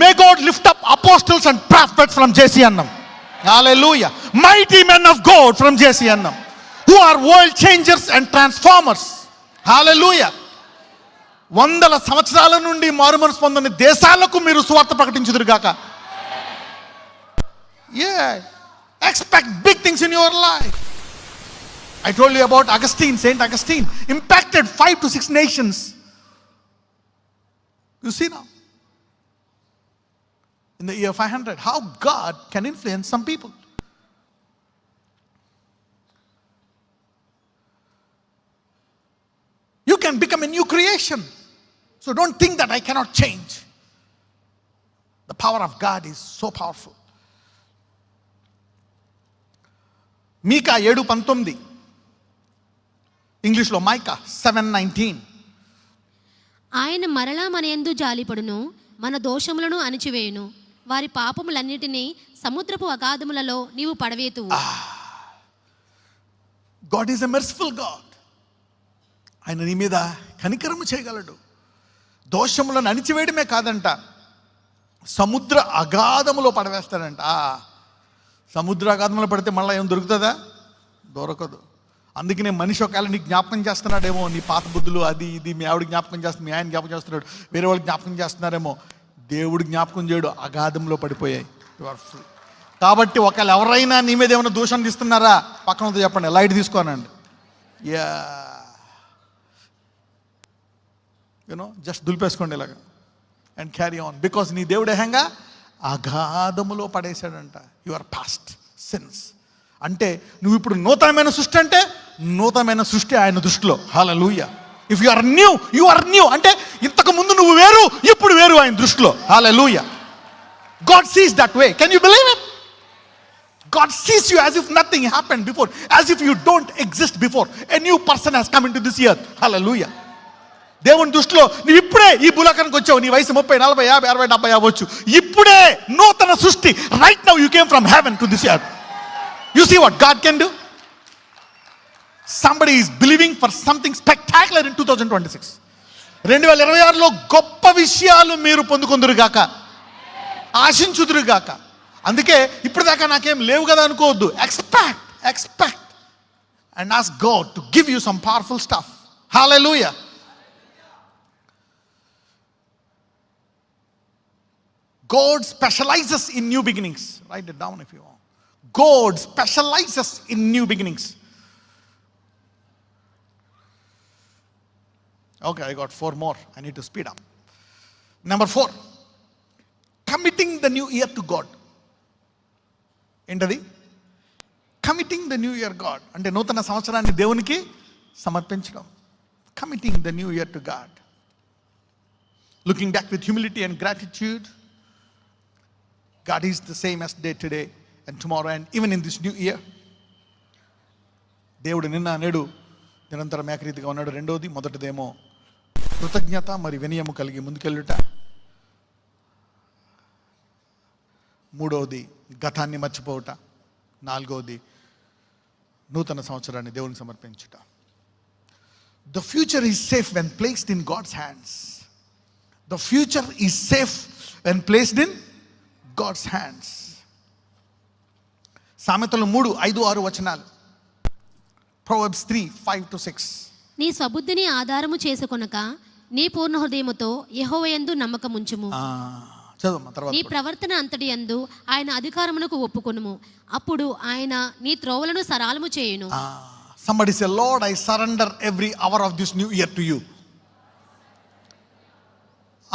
May God lift up apostles and prophets from JC Annam. Hallelujah. Mighty men of God from JC Annam, who are world changers and transformers. Hallelujah. 100 సంవత్సరాల నుండి మారుమనసు పొందని దేశాలకు మీరు సువార్త ప్రకటించుదురుగాక. Yeah. Expect big things in your life. I told you about Augustine, Saint Augustine, impacted 5 to 6 nations. You see now? In the year 500, how God can influence some people. You can become a new creation. So don't think that I cannot change. The power of God is so powerful. మీకా 7:19, ఇంగ్లీష్లో mica 7:19. ఆయన మరలా మన యందు జాలిపడును, మన దోషములను అణిచివేయును, వారి పాపములన్నిటినీ సముద్రపు అగాధములలో నీవు పడవేతువు. God is a merciful God. ఆయన నీ మీద కనికరము చేయగలడు. దోషములను అణిచివేయడమే కాదంట, సముద్ర అగాధములో పడవేస్తాడంట. సముద్ర అగాధంలో పడితే మళ్ళీ ఏం దొరుకుతుందా? దొరకదు. అందుకనే మనిషి ఒకవేళ నీకు జ్ఞాపకం చేస్తున్నాడేమో, నీ పాత బుద్ధులు, అది ఇది, మీ ఆవిడ జ్ఞాపకం చేస్తుంది, మీ ఆయన జ్ఞాపకం చేస్తున్నాడు, వేరే వాళ్ళు జ్ఞాపకం చేస్తున్నారేమో. దేవుడు జ్ఞాపకం చేయడు, అగాధంలో పడిపోయాయి. You are free. కాబట్టి ఒకవేళ ఎవరైనా నీ మీద ఏమైనా దూషణ తీస్తున్నారా, పక్కనతో చెప్పండి, లైట్ తీసుకోనండి. యా, యూనో, జస్ట్ దులిపేసుకోండి ఇలాగా అండ్ క్యారీ ఆన్. బికాస్ నీ దేవుడు ఏహంగా అగాధములో పడేశాడంట. Your past sins. అంటే నువ్వు ఇప్పుడు నూతనమైన సృష్టి, అంటే నూతనమైన సృష్టి ఆయన దృష్టిలో. Hallelujah. If you are new, you are new. అంటే ఇంతకు ముందు నువ్వు వేరు, ఇప్పుడు వేరు ఆయన దృష్టిలో. Hallelujah. God sees that way. Can you believe it? God sees you as if nothing happened before, as if you don't exist before. A new person has come into this earth. Hallelujah. దేవుని దృష్టిలో నువ్వు ఇప్పుడే ఈ భూలోకానికి వచ్చావు. నీ వయసు 30, 40, 50, 60, 70 అవ్వచ్చు. ఇప్పుడే నూతన సృష్టి. Right now you came from heaven to this earth. You see what God can do. Somebody is believing for something spectacular in 2026. 2026లో గొప్ప విషయాలు మీరు పొందుకుందురుగాక, ఆశించుదురుగాక. అందుకే ఇప్పుడు దాకా నాకేం లేవు కదా అనుకోవద్దు. Expect and ask God to give you some powerful stuff. Hallelujah. God specializes in new beginnings. Write it down if you want. God specializes in new beginnings. Okay, I got 4 more. I need to speed up. Number 4, committing the new year to God. ఏంటది? Committing the new year God అంటే నూతన సంవత్సరాన్ని దేవునికి సమర్పించడం. Committing the new year to God, looking back with humility and gratitude. God is the same as today and tomorrow and even in this new year. దేవుడు నిన్న నేడు నిరంతరం ఏకరీతిగా ఉన్నాడు. రెండోది, మొదటిదేమో కృతజ్ఞత మరి వినయము కలిగి ముందుకెళ్ళుట. మూడవది గతాన్ని మర్చిపోవుట. నాలుగవది నూతన సంవత్సరాన్ని దేవునికి సమర్పించుట. The future is safe when placed in God's hands. The future is safe when placed in God's hands. సామెతలు 3, 5, 6 వచనాలు. Proverbs 3, 5-6. నీ స్వబుద్ధిని ఆధారము చేసుకొనక నీ పూర్ణ హృదయముతో యెహోవాయందు నమ్మకముంచుము. చదవమ్మా తర్వాత. నీ ప్రవర్తన అంతటి యందు ఆయన అధికారమునకు ఒప్పుకొనుము, అప్పుడు ఆయన నీ త్రోవలను సరళము చేయును. Somebody say, Lord, I surrender every hour of this new year to you.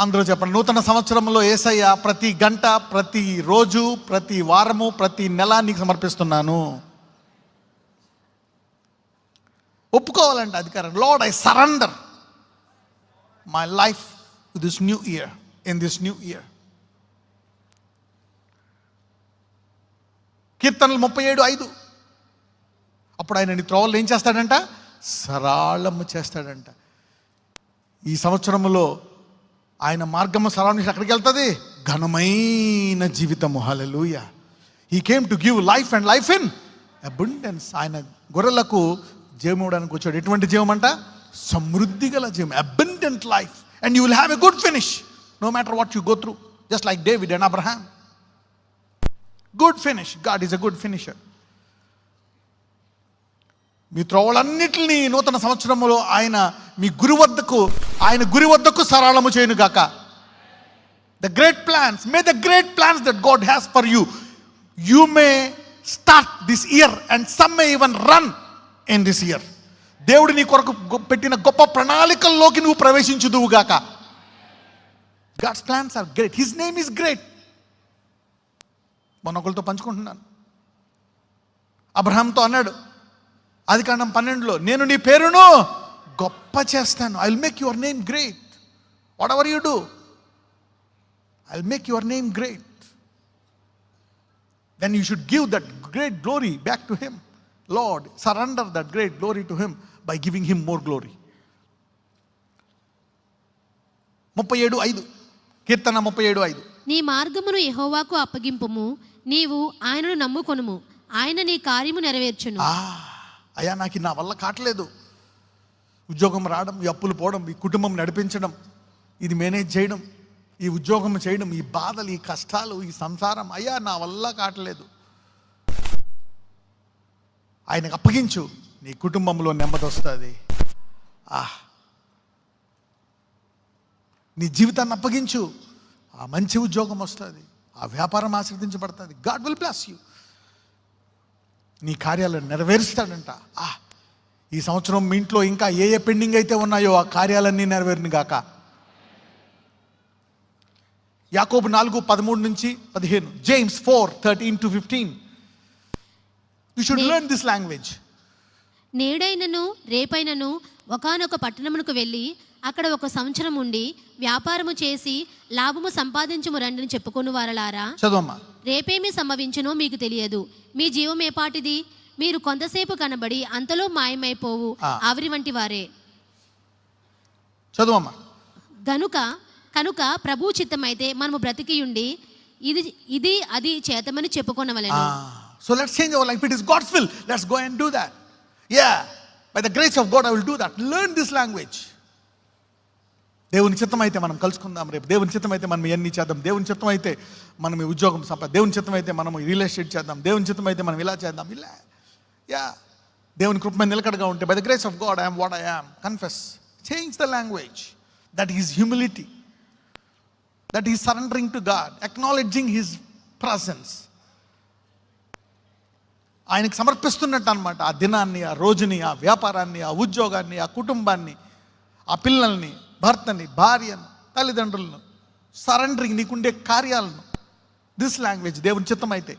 అందరూ చెప్పండి, నూతన సంవత్సరంలో యేసయ్య ప్రతి గంట, ప్రతి రోజు, ప్రతి వారము, ప్రతి నెల నీకు సమర్పిస్తున్నాను. ఒప్పుకోవాలంటే అధికారం. Lord, I surrender my life to this new year, in this new year. కీర్తనలు 37:5. అప్పుడు ఆయన నీ త్రోవలు ఏం చేస్తాడంట? సరళము చేస్తాడంట. ఈ సంవత్సరంలో ఆయన మార్గము సరళం చేసి ఎక్కడికి వెళ్తుంది? ఘనమైన జీవితము. Hallelujah. He came to give life and life in abundance. ఆయన గొర్రెలకు జీవం ఇవ్వడానికి వచ్చాడు. ఎటువంటి జీవం అంట? సమృద్ధి గల జీవం, abundant life. And you will have a good finish no matter what you go through, just like David and Abraham. Good finish. God is a good finisher. మీ త్రోవలన్నిటిని నూతన సంవత్సరంలో ఆయన మీ గురి వద్దకు సరళము చేయను గాక. The great plans, may the great plans that God has for you, you may start this year and some may even run in this year. దేవుడు నీ కొరకు పెట్టిన గొప్ప ప్రణాళికల్లోకి నువ్వు ప్రవేశించుదువు గాక. God's plans are great. His name is great. మొన్న ఒకరితో పంచుకుంటున్నాను. అబ్రహాంతో అన్నాడు ఆదికాండం 12లో, నేను నీ పేరును గొప్ప చేస్తాను. I will make your name great. Whatever you do, I will make your name great. Then you should give that great glory back to him. Lord, surrender that great glory to him by giving him more glory. 37:5, కీర్తన 37:5. నీ మార్గమును యెహోవాకు అప్పగింపుము, నీవు ఆయనను నమ్ముకొనుము, ఆయన నీ కార్యము నెరవేర్చును. అయ్యా, నాకు నా వల్ల కావట్లేదు. ఉద్యోగం రావడం, ఈ అప్పులు పోవడం, ఈ కుటుంబం నడిపించడం, ఇది మేనేజ్ చేయడం, ఈ ఉద్యోగం చేయడం, ఈ బాధలు, ఈ కష్టాలు, ఈ సంసారం, అయ్యా నా వల్ల కావట్లేదు. ఆయనకు అప్పగించు, నీ కుటుంబంలో నెమ్మది వస్తుంది. నీ జీవితాన్ని అప్పగించు, ఆ మంచి ఉద్యోగం వస్తుంది, ఆ వ్యాపారం ఆశీర్వదించబడుతుంది. God will bless you. నీ కార్యాలను నెరవేరుస్తాడంట. ఈ సంవత్సరం మీ ఇంట్లో ఇంకా ఏ పెండింగ్ అయితే ఉన్నాయో ఆ కార్యాలన్నీ నెరవేరును గాక. యాకోబు 4:13-15, James 4:13-15. You should learn this language. నేడైనను రేపైనను ఒకానొక పట్టణమునకు వెళ్ళి అక్కడ ఒక సంవత్సరం ఉండి వ్యాపారము చేసి లాభము సంపాదించుము రండిని చెప్పుకొని వారలారా, చదవమ్మా. రేపేమి సంభవించునో మీకు తెలియదు. మీ జీవం ఏపాటిది? మీరు కొంతసేపు కనబడి అంతలో మాయమైపోవు ఆవిరి వంటి వారే. చదవమ్మా. కనుక ప్రభు చిత్తమైతే మనము బ్రతికియుండి ఇది అది చేతమని చెప్పుకొనవలెను. So let's change our life. If it is God's will, let's go and do that. Yeah, by the grace of God I will do that. Learn this language. దేవుని చిత్తం అయితే మనం కలుసుకుందాం రేపు. దేవుని చిత్తం అయితే మనం ఇవన్నీ చేద్దాం. దేవుని చిత్తం అయితే మనం ఈ ఉద్యోగం దేవుని చిత్తం అయితే మనం రియల్ ఎస్టేట్ చేద్దాం. దేవుని చిత్తం అయితే మనం ఇలా చేద్దాం. ఇలా దేవుని కృప మీద నిలకడగా ఉంటే, by the grace of God I am what I am. Confess, change the language. That is humility, that is surrendering to God, acknowledging his presence. ఆయనకు సమర్పిస్తున్నట్టు అనమాట. ఆ దినాన్ని, ఆ రోజుని, ఆ వ్యాపారాన్ని, ఆ ఉద్యోగాన్ని, ఆ కుటుంబాన్ని, ఆ పిల్లల్ని, భర్తని, భార్యను, తల్లిదండ్రులను సరెండరింగ్, నీకుండే కార్యాలను. దిస్ లాంగ్వేజ్ దేవుని చిత్తం అయితే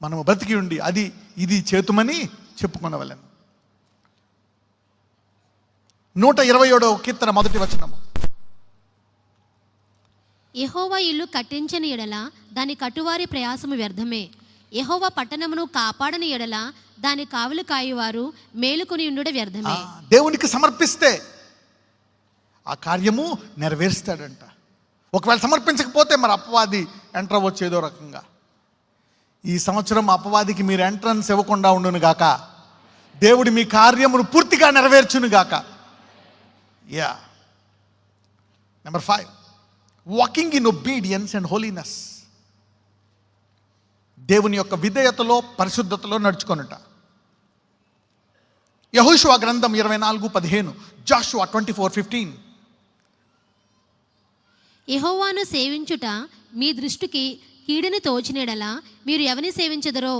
మనము బ్రతికి ఉండి అది ఇది చేతుమని చెప్పుకొనవలెను. 127వ కీర్తన 1వ వచనము. యెహోవా ఇల్లు కట్టించని ఎడల దాని కట్టువారి ప్రయాసము వ్యర్థమే. యెహోవా పట్టణమును కాపాడని ఎడల దాని కావలు కాయువారు మేలుకొని ఉండుట వ్యర్థమే. దేవునికి సమర్పిస్తే ఆ కార్యము నెరవేరుస్తాడంట. ఒకవేళ సమర్పించకపోతే మరి అపవాది ఎంటర్ అవ్వచ్చు ఏదో రకంగా. ఈ సంవత్సరం అపవాదికి మీరు ఎంట్రన్స్ ఇవ్వకుండా ఉండును గాక. దేవుడు మీ కార్యమును పూర్తిగా నెరవేర్చును గాక. Yeah. Number 5, walking in obedience and holiness. దేవుని యొక్క విధేయతలో పరిశుద్ధతలో నడుచుకొనుట. యెహోషువ గ్రంథం 24:15, జాషువా 24:15. యెహోవాను సేవించుట మీ దృష్టికి కీడుని తోచినెడల మీరు ఎవరిని సేవించెదరో?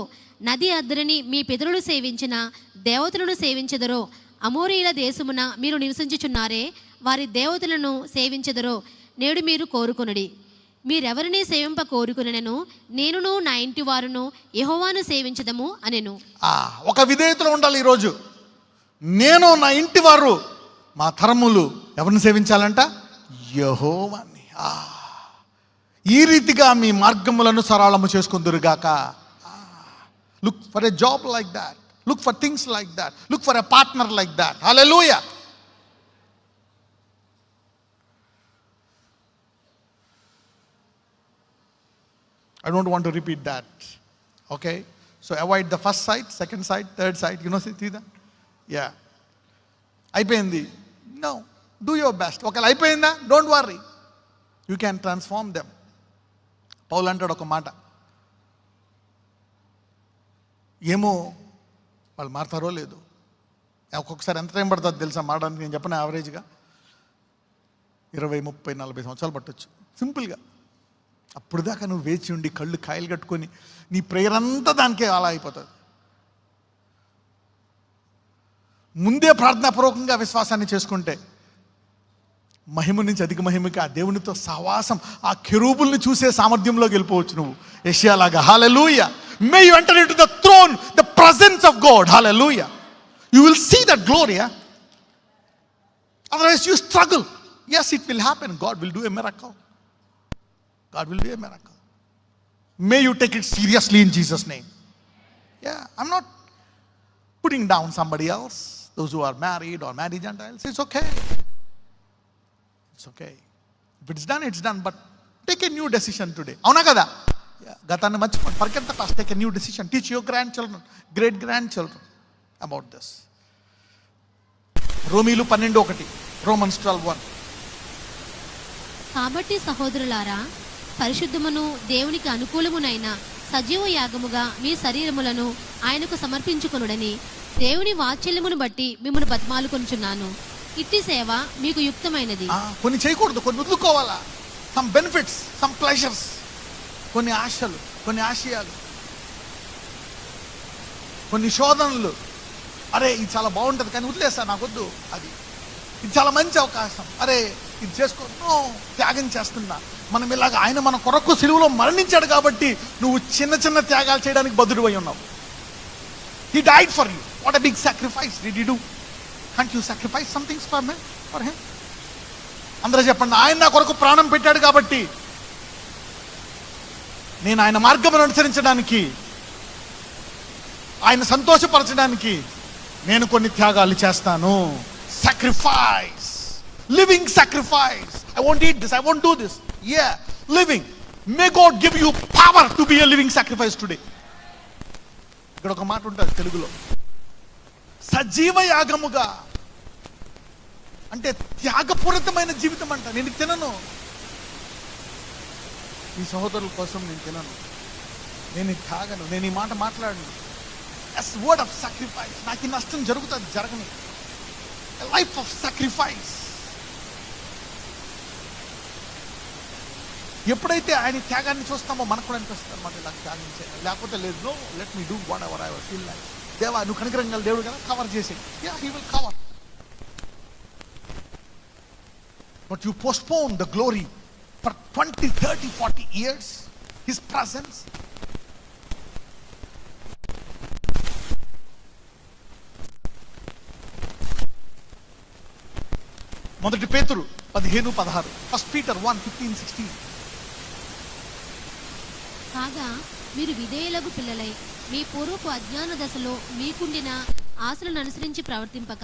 నది అద్దరిని మీ పితరులు సేవించిన దేవతలను సేవించెదరో? అమోరీయుల దేశమున మీరు నివసించుచున్నారే, వారి దేవతలను సేవించెదరో? నేడు మీరు కోరుకొనుడి. మీరెవరిని సేవింప కోరుకునెను, నేనును నా ఇంటి వారును యెహోవాను సేవించదము అనెను. ఒక విధేయతలో ఉండాలి ఈరోజు. నేను నా ఇంటి వారు మా తరములు ఎవరిని సేవించాలంట? యెహోవాని. ఈ రీతిగా మీ మార్గములను సరళము చేసుకుందురుగాక. Look for a job like that, look for things like that, look for a partner like that. Hallelujah. I don't want to repeat that. Okay? So avoid the first sight, second sight, third sight. You know, see that? Yeah. అయిపోయింది. No. Do your best. ఒకవేళ అయిపోయిందా? Don't worry. You can transform them. పౌలు అంటాడు ఒక మాట, ఏమో వాళ్ళు మారుతారో లేదు. ఒక్కొక్కసారి ఎంత టైం పడుతుంది తెలుసా మారడానికి? నేను చెప్పను, యావరేజ్గా 20, 30, 40 సంవత్సరాలు పట్టొచ్చు సింపుల్గా. అప్పుడు దాకా నువ్వు వేచి ఉండి కళ్ళు కాయలు కట్టుకొని నీ ప్రేయర్ అంతా దానికే అలా అయిపోతుంది. ముందే ప్రార్థనాపూర్వకంగా విశ్వాసాన్ని చేసుకుంటే మహిమ నుంచి అధిక మహిమకి ఆ దేవునితో సహవాసం, ఆ కెరూబుల్ని చూసే సామర్థ్యంలోకి వెళ్ళిపోవచ్చు నువ్వు యెషయాలాగా. Hallelujah. May you enter into the throne, the presence of God. Hallelujah. You will see that glory. Otherwise you struggle. yes, it will happen. God will do a miracle. God will do a miracle. May you take it seriously in Jesus' name. Yeah, I'm not putting down somebody else, those who are married or married Gentiles. It's okay. It's okay. If it's done, it's done. But take a new decision today. Avuna kada? Yeah. Gatanni marchiponi. Forget the past. Take a new decision. Teach your grandchildren, great grandchildren about this. రోమీలు 12:1, Romans 12:1. కాబట్టి సహోదరులారా, పరిశుద్ధమును దేవునికి అనుకూలమునైన సజీవ యాగముగా మీ శరీరములను ఆయనకు సమర్పించుకొనుడని దేవుని వాత్సల్యమును బట్టి మిమ్మల్ని బతిమాలుకొనుచున్నాను. ఇట్టి సేవ మీకు యుక్తమైనది. కొన్ని చేయకూడదు, కొన్ని వదులుకోవాలా. సమ్ బెనిఫిట్స్, సమ్ ప్లెజర్స్, కొన్ని ఆశలు, కొన్ని ఆశయాలు, కొన్ని శోధనలు. అరే ఇది చాలా బాగుంటుంది కానీ వదిలేస్తా, నాకొద్దు అది. ఇది చాలా మంచి అవకాశం, అరే ఇది చేసుకో, త్యాగం చేస్తున్నా. మనం ఇలాగ ఆయన మన కొరకు సిలువలో మరణించాడు కాబట్టి నువ్వు చిన్న చిన్న త్యాగాలు చేయడానికి బదులు అయి ఉన్నావు. He died for you. What a big sacrifice did he do? Can't you sacrifice some things for him? అందరూ చెప్పండి, ఆయన నా కొరకు ప్రాణం పెట్టాడు కాబట్టి నేను ఆయన మార్గమును అనుసరించడానికి, ఆయన సంతోషపరచడానికి నేను కొన్ని త్యాగాలు చేస్తాను. Sacrifice, living sacrifice. I won't eat this, I won't do this. Yeah, living. May God give you power to be a living sacrifice today. ఇక్కడ ఒక మాట ఉంటుంది తెలుగులో, సజీవ యాగముగా. అంటే త్యాగపూరితమైన జీవితం అంట. నేను తినను, ఈ సహోదరుల కోసం నేను తినను, నేను ఇది తాగను, నేను ఈ మాట మాట్లాడను. as word of sacrifice. నాకు ఈ నష్టం జరుగుతుంది, జరగని. a life of sacrifice. ఎప్పుడైతే ఆయన త్యాగాన్ని చూస్తామో మనకు కూడా అనిపిస్తుంది అన్నమాట, ఇలా త్యాగం చేయాలి, లేకపోతే లేదు. No, let me do whatever I feel like. దేవా నువ్వు కనికరంగా దేవుడు కదా, కవర్ చేసి. Yeah, he will cover. But you postpone the glory for 20, 30, 40 years. His presence. మొదటి పేతురు 15:16. First Peter 1:15-16. కాగా మీరు విధేయులకు పిల్లలై మీ పూర్వపు అజ్ఞాన దశలో మీకుండిన ఆశలను అనుసరించి ప్రవర్తింపక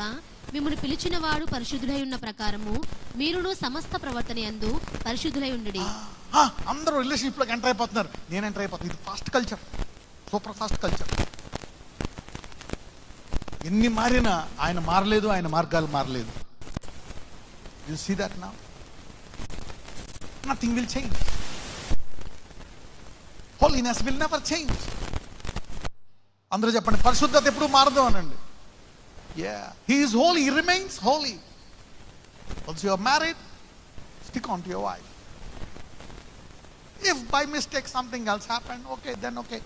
మిమ్మల్ని పిలిచిన వాడు పరిశుద్ధుడై ఉన్న ప్రకారము మీరును సమస్త ప్రవర్తన యందు పరిశుద్ధులై ఉండుడి. అందరూ రిలేషన్షిప్లోకి ఎంటర్ అయిపోతున్నారు. నేను ఎంటర్ అయిపోతున్నాను. ఇది fast culture, super fast culture. ఎన్ని మారినా ఆయన మారలేదు, ఆయన మార్గాలు మారలేదు. You see that now? Nothing will change. Holiness will never change. అందరూ చెప్పండి, పరిశుద్ధత ఎప్పుడు మారదు అనండి. Yeah, he is holy, he remains holy. Once you are married, stick on to your wife. If by mistake something else happened, okay, then okay.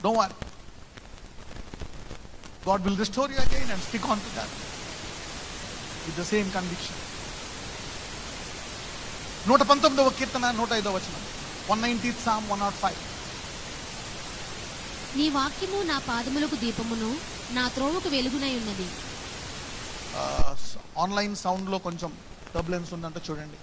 Don't worry. God will restore you again and stick on to that with the same conviction. 119వ కీర్తన 105వ వచనం. 190th Psalm 105. నీ వాక్యము నా పాదములకు దీపమును నా త్రోవకు వెలుగునై ఉన్నది. Online sound లో కొంచెం turbulence ఉందంటే చూడండి.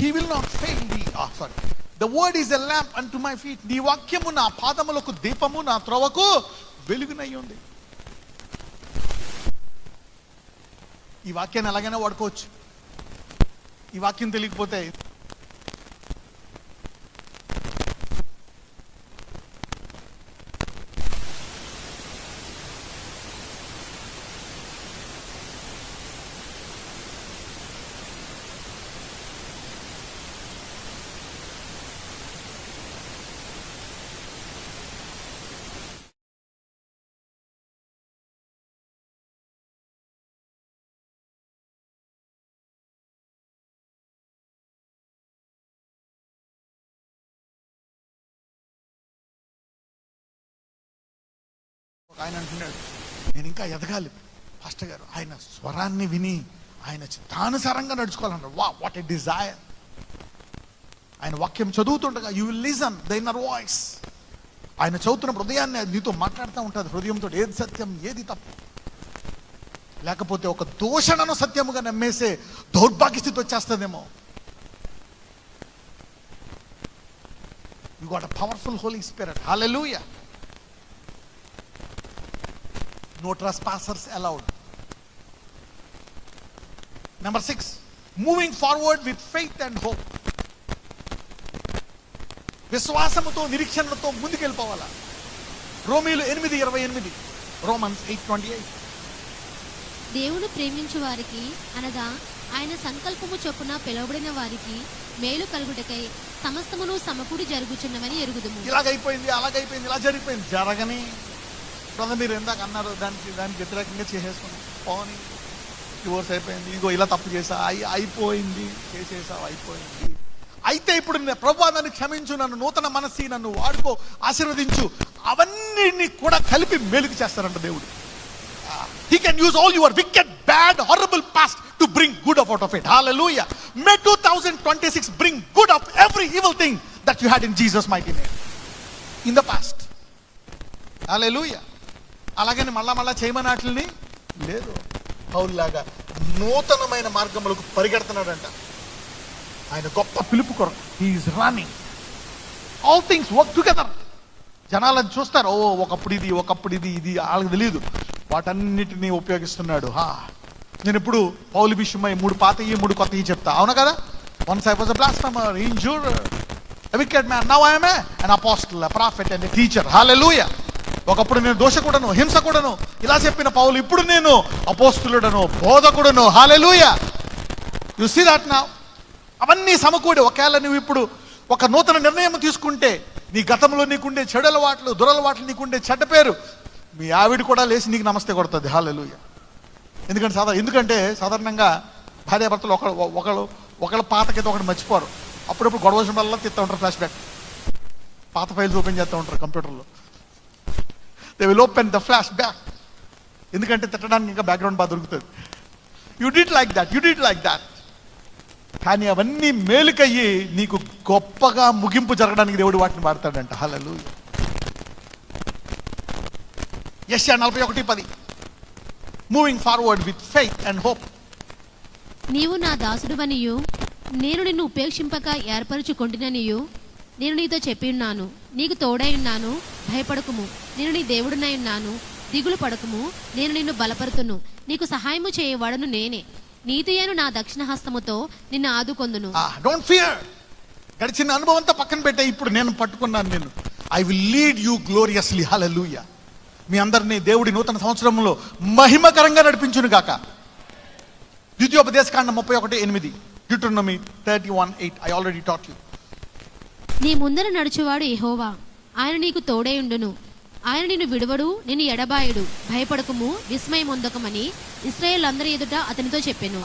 He will not fail thee. Sorry. The word is a lamp unto my feet. నీ వాక్యము నా పాదములకు దీపము నా త్రోవకు వెలుగునై ఉంది. ఈ వాక్యాన్ని ఎలాగైనా వాడుకోవచ్చు. ఈ వాక్యం తెలియకపోతే ఆయన అంటున్నాడు, నేను ఇంకా ఎదగాలి పాస్టర్ గారు. ఆయన స్వరాన్ని విని ఆయన చిత్తానుసారంగా నడుచుకోవాలన్నారు. What a desire. ఆయన వాక్యం చదువుతుండగా you will listen the inner voice. ఆయన చదువుతున్న హృదయాన్ని నీతో మాట్లాడుతూ ఉంటుంది. హృదయంతో ఏది సత్యం ఏది తప్పు. లేకపోతే ఒక దూషణను సత్యముగా నమ్మేసే దౌర్భాగ్య స్థితి వచ్చేస్తుందేమో. You got a powerful Holy Spirit. హల్లెలూయా. No trespassers allowed. Number 6, moving forward with faith and hope. విశ్వాసముతో నిరీక్షణలతో ముందుకెళ్ళిపోవాలా. రోమీయులు 8:28. Romans 8:28. దేవుని ప్రేమించు వారికి అనగా ఆయన సంకల్పము చొప్పున పిలువబడిన వారికి మేలు కలుగుటకై సమస్తమును సమకూడి జరుగుచున్నవని ఎరుగుదుము. ఇలాగైపోయింది, అలాగైపోయింది, ఇలా జరిగిపోయింది. జరగని బ్రదర్ మీరు ఎందాక అన్నారు, దానికి వ్యతిరేకంగా చేసేసుకున్నాం. పోనీ డివోర్స్ అయిపోయింది, ఇదిగో ఇలా తప్పు చేసా, అయిపోయింది, చేసేసావు, అయిపోయింది. అయితే ఇప్పుడు ప్రభువా నన్ను క్షమించు, నన్ను నూతన మనస్సి, నన్ను వాడుకో, ఆశీర్వదించు. అవన్నీ కూడా కలిపి మేలుకు చేస్తారంట దేవుడు. He can use all your wicked, bad, horrible past to bring good out of it. Hallelujah. May 2026 bring good of every evil thing that you had in Jesus' mighty name in the past. Hallelujah. అలాగని మళ్ళా చేయమన్నట్లని లేదు. పౌలులాగా నూతనమైన మార్గములకు పరిగెడుతున్నాడంట. ఆయన గొప్ప పిలుపు కొరకు he is running. All things work together. జనాలను చూస్తారు, ఒకప్పుడు ఇది ఇది వాళ్ళకి తెలియదు. వాటన్నిటినీ ఉపయోగిస్తున్నాడు. నేను ఇప్పుడు పౌలు విషయమై 3 పాతవి 3 కొత్తవి చెప్తా. అవునా కదా? Once I was a blasphemer, injurer, a wicked man. Now I am an apostle, a prophet and a teacher. Hallelujah. ఒకప్పుడు నేను దోషకుడను, హింసకుడను ఇలా చెప్పిన పౌలు ఇప్పుడు నేను అపోస్తులుడను, బోధకుడను. హల్లెలూయా. You see that now. అవన్నీ సమకూడి ఒకవేళ నువ్వు ఇప్పుడు ఒక నూతన నిర్ణయం తీసుకుంటే నీ గతంలో నీకుండే చెడు అలవాట్లు, దురలవాట్లు, నీకుండే చెడ్డ పేరు, మీ ఆవిడ కూడా లేచి నీకు నమస్తే కొడుతుంది. హల్లెలూయా. ఎందుకంటే సాధారణంగా భార్యాభర్తలు ఒకళ్ళు పాతకైతే ఒకటి మర్చిపోరు. అప్పుడప్పుడు గొడవ వల్ల తిస్తూ ఉంటారు. ఫ్లాష్ బ్యాక్ పాత ఫైల్స్ ఓపెన్ చేస్తూ ఉంటారు కంప్యూటర్లో. They will open the flash back. ఎందుకంటే తిట్టడానికి ఇంకా బ్యాక్గ్రౌండ్ బాగా దొరుకుతుంది. You did like that. కానీ అవన్నీ మేలుకయ్యి నీకు గొప్పగా ముగింపు జరగడానికి దేవుడు వాటిని వాడతాడంట. హల్లెలూయా. యెషయా 41:10. Moving forward with faith and hope. నీవు నా దాసుడువనియు నేను నిన్ను ఉపేక్షింపక ఏర్పరచుకొంటిననియు నేను నీతో చెప్పి ఉన్నాను. నీకు తోడై ఉన్నాను, భయపడకుము. నేను నీ దేవుడునై ఉన్నాను, దిగులు పడకుము. నేను నిన్ను బలపరుతును, నీకు సహాయము చేయవాడను నేనే. నీతి అయిన నా దక్షిణ హస్తముతో నిన్ను ఆదుకొందును. Don't fear. గడిచిన అనుభవం అంతా పక్కన పెట్టే, ఇప్పుడు నేను పట్టుకున్నాను నేను. I will lead you gloriously. హల్లెలూయా. మీ అందరినీ దేవుడి నూతన సంవత్సరంలో మహిమకరంగా నడిపించును గాక. ద్వితీయోపదేశకాండం 31:8. Deuteronomy 31:8. I already taught you. నీ ముందర నడుచువాడు యెహోవా, ఆయన నీకు తోడై ఉండును. ఆయన నిన్ను విడువడు, నిన్ను ఎడబాయుడు. భయపడకుము, విస్మయమొందకమని ఇశ్రాయేలు అందరి ఎదుట అతనితో చెప్పెను.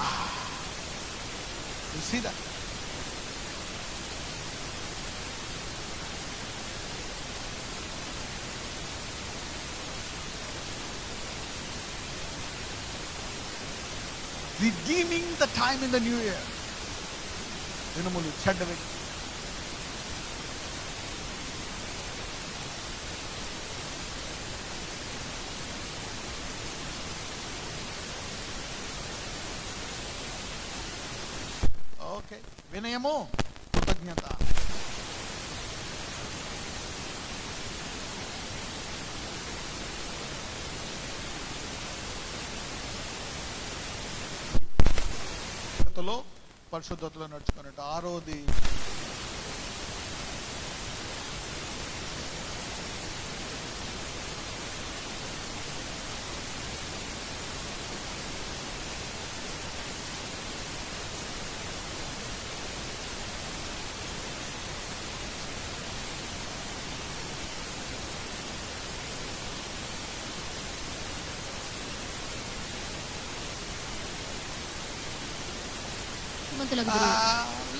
You see that? Redeeming the time in the new year. దినములు చెడ్డవి. ఓకే, వినయము, కృతజ్ఞత. పరిశుద్ధతలో నడుచుకున్నట్టు. ఆరోది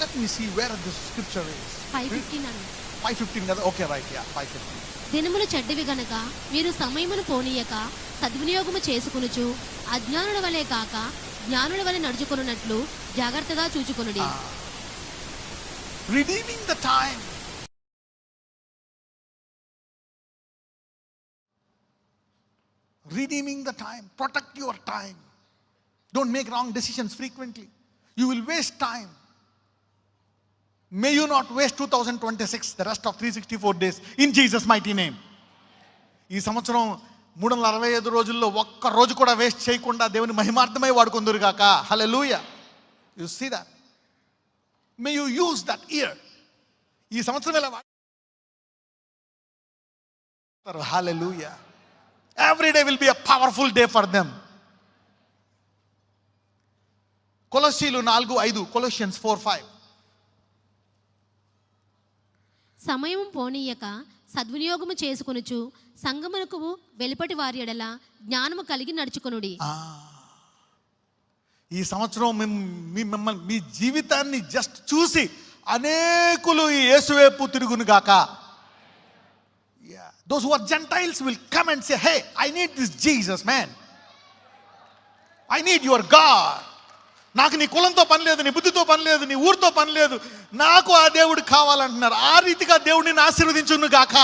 let me see where this scripture is. 5:15 కదా. Okay, right. యా, 5:15. దినములు చెడ్డవి గనక మీరు సమయమును పోనీయక సద్వినియోగము చేసుకొనుచు అజ్ఞానుల వలె కాక జ్ఞానుల వలె నడుచుకొనున్నట్లు జాగ్రత్తగా చూచుకొనుడి. Redeeming the time. Redeeming the time. Protect your time. Don't make wrong decisions frequently. You will waste time. May you not waste 2026, the rest of 364 days, in Jesus' mighty name. ఈ సంవత్సరం 365 రోజుల్లో ఒక్క రోజు కూడా వేస్ట్ చేయకుండా దేవుని మహిమార్థమై వాడుకుందురు గాక. హల్లెలూయా. You see that? May you use that year. ఈ సంవత్సరం ఎలా వాడతారు? హల్లెలూయా. Every day will be a powerful day for them. కొలొస్సీలు 4:5. Colossians 4:5. సమయము పోనీయక సద్వినియోగము చేసుకొనుచు సంగమునకు వెలుపటి వారి ఎడల జ్ఞానము కలిగి నడుచుకొనుడి. ఈ సంవత్సరం మిమ్మల్ని, మీ జీవితాన్ని జస్ట్ చూసి అనేకులు ఈ యేసు వైపు తిరుగును గాక. Those who are Gentiles will come and say, hey, I need this Jesus, man. I need your God. నాకు నీ కులంతో పని లేదు, నీ బుద్ధితో పని లేదు, నీ ఊరితో పని లేదు, నాకు ఆ దేవుడు కావాలంటున్నారు. ఆ రీతిగా దేవుడిని ఆశీర్వదించును గాక.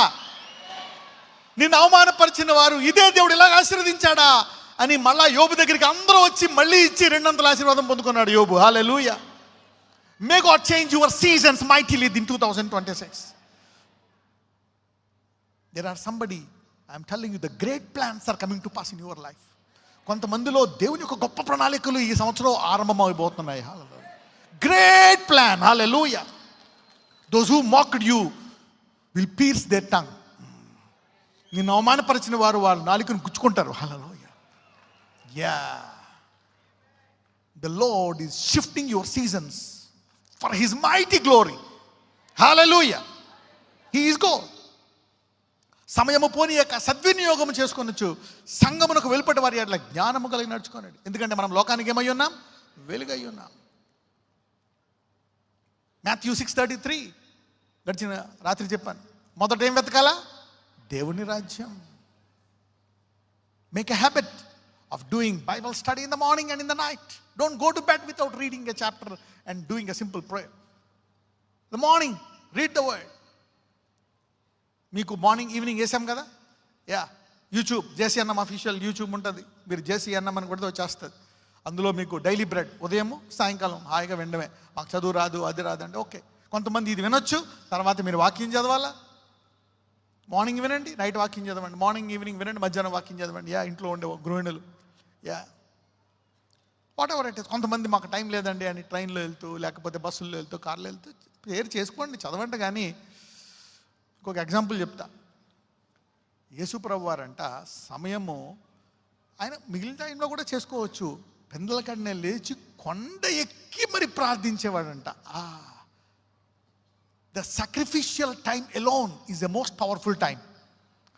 నిన్ను అవమానపరిచిన వారు ఇదే దేవుడు ఇలాగ ఆశీర్వదించాడా అని మళ్ళా యోబు దగ్గరికి అందరూ వచ్చి మళ్ళీ ఇచ్చి 200 ఆశీర్వాదం పొందుకున్నాడు యోబు. హల్లెలూయా. May God change your seasons mightily in 2026. There are somebody, I am telling you, the great plans are coming to pass in your life. కొంతమందిలో దేవుని యొక్క గొప్ప ప్రణాళికలు ఈ సంవత్సరం ఆరంభమైపోతున్నాయి. Great plan. హల్లెలూయా. Those who mocked you will pierce their tongue. నిన్ను అవమానపరిచిన వారు వాళ్ళ నాలుకను గుచ్చుకుంటారు. హల్లెలూయా. Yeah. The Lord is shifting your seasons for His mighty glory. Hallelujah. He is God. సమయము పోనీయక సద్వినియోగము చేసుకొనొచ్చు సంగమునకు వెలుపటి వారి అట్లా జ్ఞానము కలిగి నడుచుకోనండి. ఎందుకంటే మనం లోకానికి ఏమై ఉన్నాం? వెలుగై ఉన్నాం. Matthew 6:33 గడిచిన రాత్రి చెప్పాను. మొదట ఏం వెతకాలా? దేవుని రాజ్యం. Make a habit of doing Bible study in the morning and in the night. Don't go to bed without reading a chapter and doing a simple prayer. The morning, read the word. మీకు morning evening వేసాం కదా, YouTube జేసీ అన్నం official YouTube ఉంటుంది. మీరు జేసీ అన్నం అని కొడితే వచ్చేస్తుంది. అందులో మీకు డైలీ బ్రెడ్ ఉదయము సాయంకాలం హాయిగా వినడమే. మాకు చదువు రాదు అది రాదు అంటే ఓకే, కొంతమంది ఇది వినొచ్చు, తర్వాత మీరు వాక్యం చదవాలా. మార్నింగ్ వినండి, నైట్ వాక్యం చదవండి, మార్నింగ్ ఈవినింగ్ వినండి, మధ్యాహ్నం వాక్యం చదవండి. ఇంట్లో ఉండే గృహిణులు వాట్ ఎవర్ ఇట్ ఇస్. కొంతమంది మాకు టైం లేదండి అని ట్రైన్లో వెళ్తూ, లేకపోతే బస్సుల్లో వెళ్తూ, కార్లో వెళ్తూ ప్రేయర్ చేసుకోండి, చదవండి. కానీ ఇంకొక ఎగ్జాంపుల్ చెప్తా. యేసుప్రభు వారంట సమయము ఆయన మిగిలిన టైంలో కూడా చేసుకోవచ్చు. పెందల కడినే లేచి కొండ ఎక్కి మరి ప్రార్థించేవాడంట. The sacrificial time alone is the most powerful time.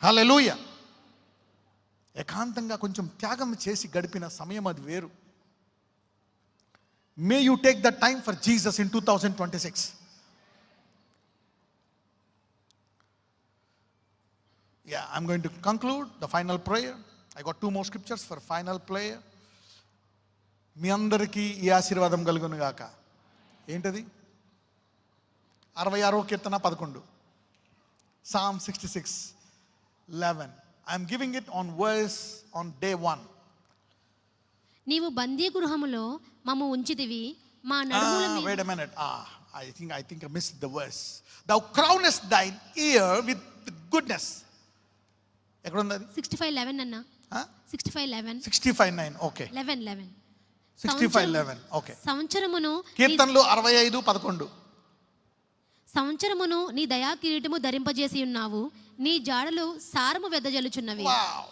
హల్లెలూయా. ఏకాంతంగా కొంచెం త్యాగం చేసి గడిపిన సమయం అది వేరు. May you take the time for Jesus in 2026. I'm going to conclude the final prayer. I got 2 more scriptures for final prayer. మీ అందరికీ ఈ ఆశీర్వాదం కలుగును గాక. ఏంటది? 66వ కీర్తన 11, Psalm 66:11. I'm giving it on verse on day 1. నీవు బందీ గృహములో మమ్ము ఉంచితివి, మా నడుముల మీద. Wait a minute. I think I missed the verse. Thou crownest thine ear with goodness. ఎక్కడ ఉంది అది? 65:11 అన్న. 65:11. 65:9. ఓకే. 11:11. 65:11. ఓకే. సంవత్సరమును కీర్తనలు 65:11. సంవత్సరమును నీ దయా కిరీటము ధరింపజేసి ఉన్నావు, నీ జాడలు సారము వెదజల్లుచున్నవి. Wow.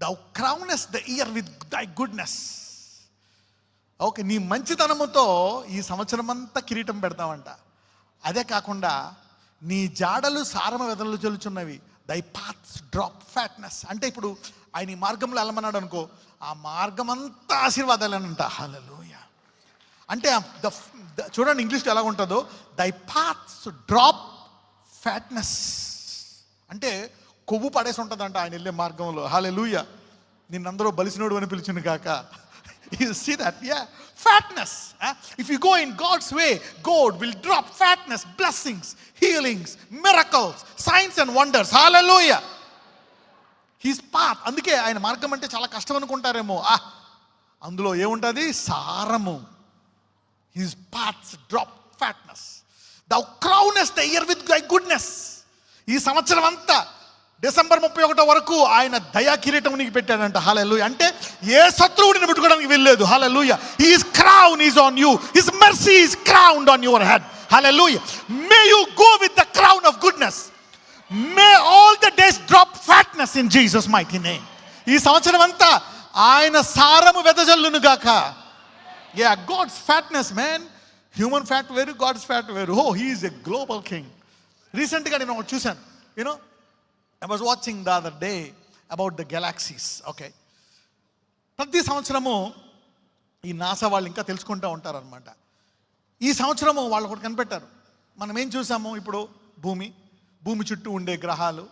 Thou crownest the ear with thy goodness. Okay, నీ మంచితనముతో ఈ సంవత్సరం అంతా కిరీటం పెడతామంట. అదే కాకుండా నీ జాడలు సారము వెదజల్లుచున్నవి. దై పాత్స్ డ్రాప్ ఫ్యాట్నెస్. అంటే ఇప్పుడు ఆయన ఈ మార్గంలో వెళ్ళమన్నాడు అనుకో, ఆ మార్గం అంతా ఆశీర్వాదాలేనంట. హల్లెలూయా. అంటే చూడండి ఇంగ్లీష్లో ఎలా ఉంటుందో, దై పాత్స్ డ్రాప్ ఫ్యాట్నెస్ అంటే కొవ్వు పడేసి ఉంటుందంట ఆయన వెళ్ళే మార్గంలో. హల్లెలూయా. నిన్నందరూ బలిసినోడు అని పిలిచిన కాక. You see that? Fatness. If you go in God's way, God will drop fatness, blessings, healings, miracles, signs and wonders. Hallelujah. His path. అందుకే ఆయన మార్గం అంటే చాలా కష్టం అనుకుంటారేమో. అందులో ఏముంటుంది? సారము. His paths drop fatness. Thou crownest the ear with thy goodness. ఈ సంవత్సరం అంతా డిసెంబర్ 31 వరకు ఆయన దయా కిరీటం నీకు పెట్టాడంట. హల్లెలూయా. అంటే ఏ శత్రువుని ముట్టుకోవడానికి వెళ్ళలేదు. హల్లెలూయా. His crown is on you. His mercy is crowned on your head. Hallelujah. May you go with the crown of goodness. May all the days drop fatness in Jesus mighty name. ఈ సంవత్సరం అంతా ఆయన సారము వెదజల్లును గాక. God's fatness, man. Human fat వేరు, God's fat వేరు. He is a global king. రీసెంట్గా నేను ఒకటి చూశాను. I was watching the other day about the galaxies. Okay. ప్రతి సంవత్సరము ఈ నాసా వాళ్ళు ఇంకా తెలుసుకుంటూ ఉంటారనమాట. ఈ సంవత్సరము వాళ్ళు ఒకటి కనిపెట్టారు. మనం ఏం చూసాము? ఇప్పుడు భూమి చుట్టూ ఉండే గ్రహాలు,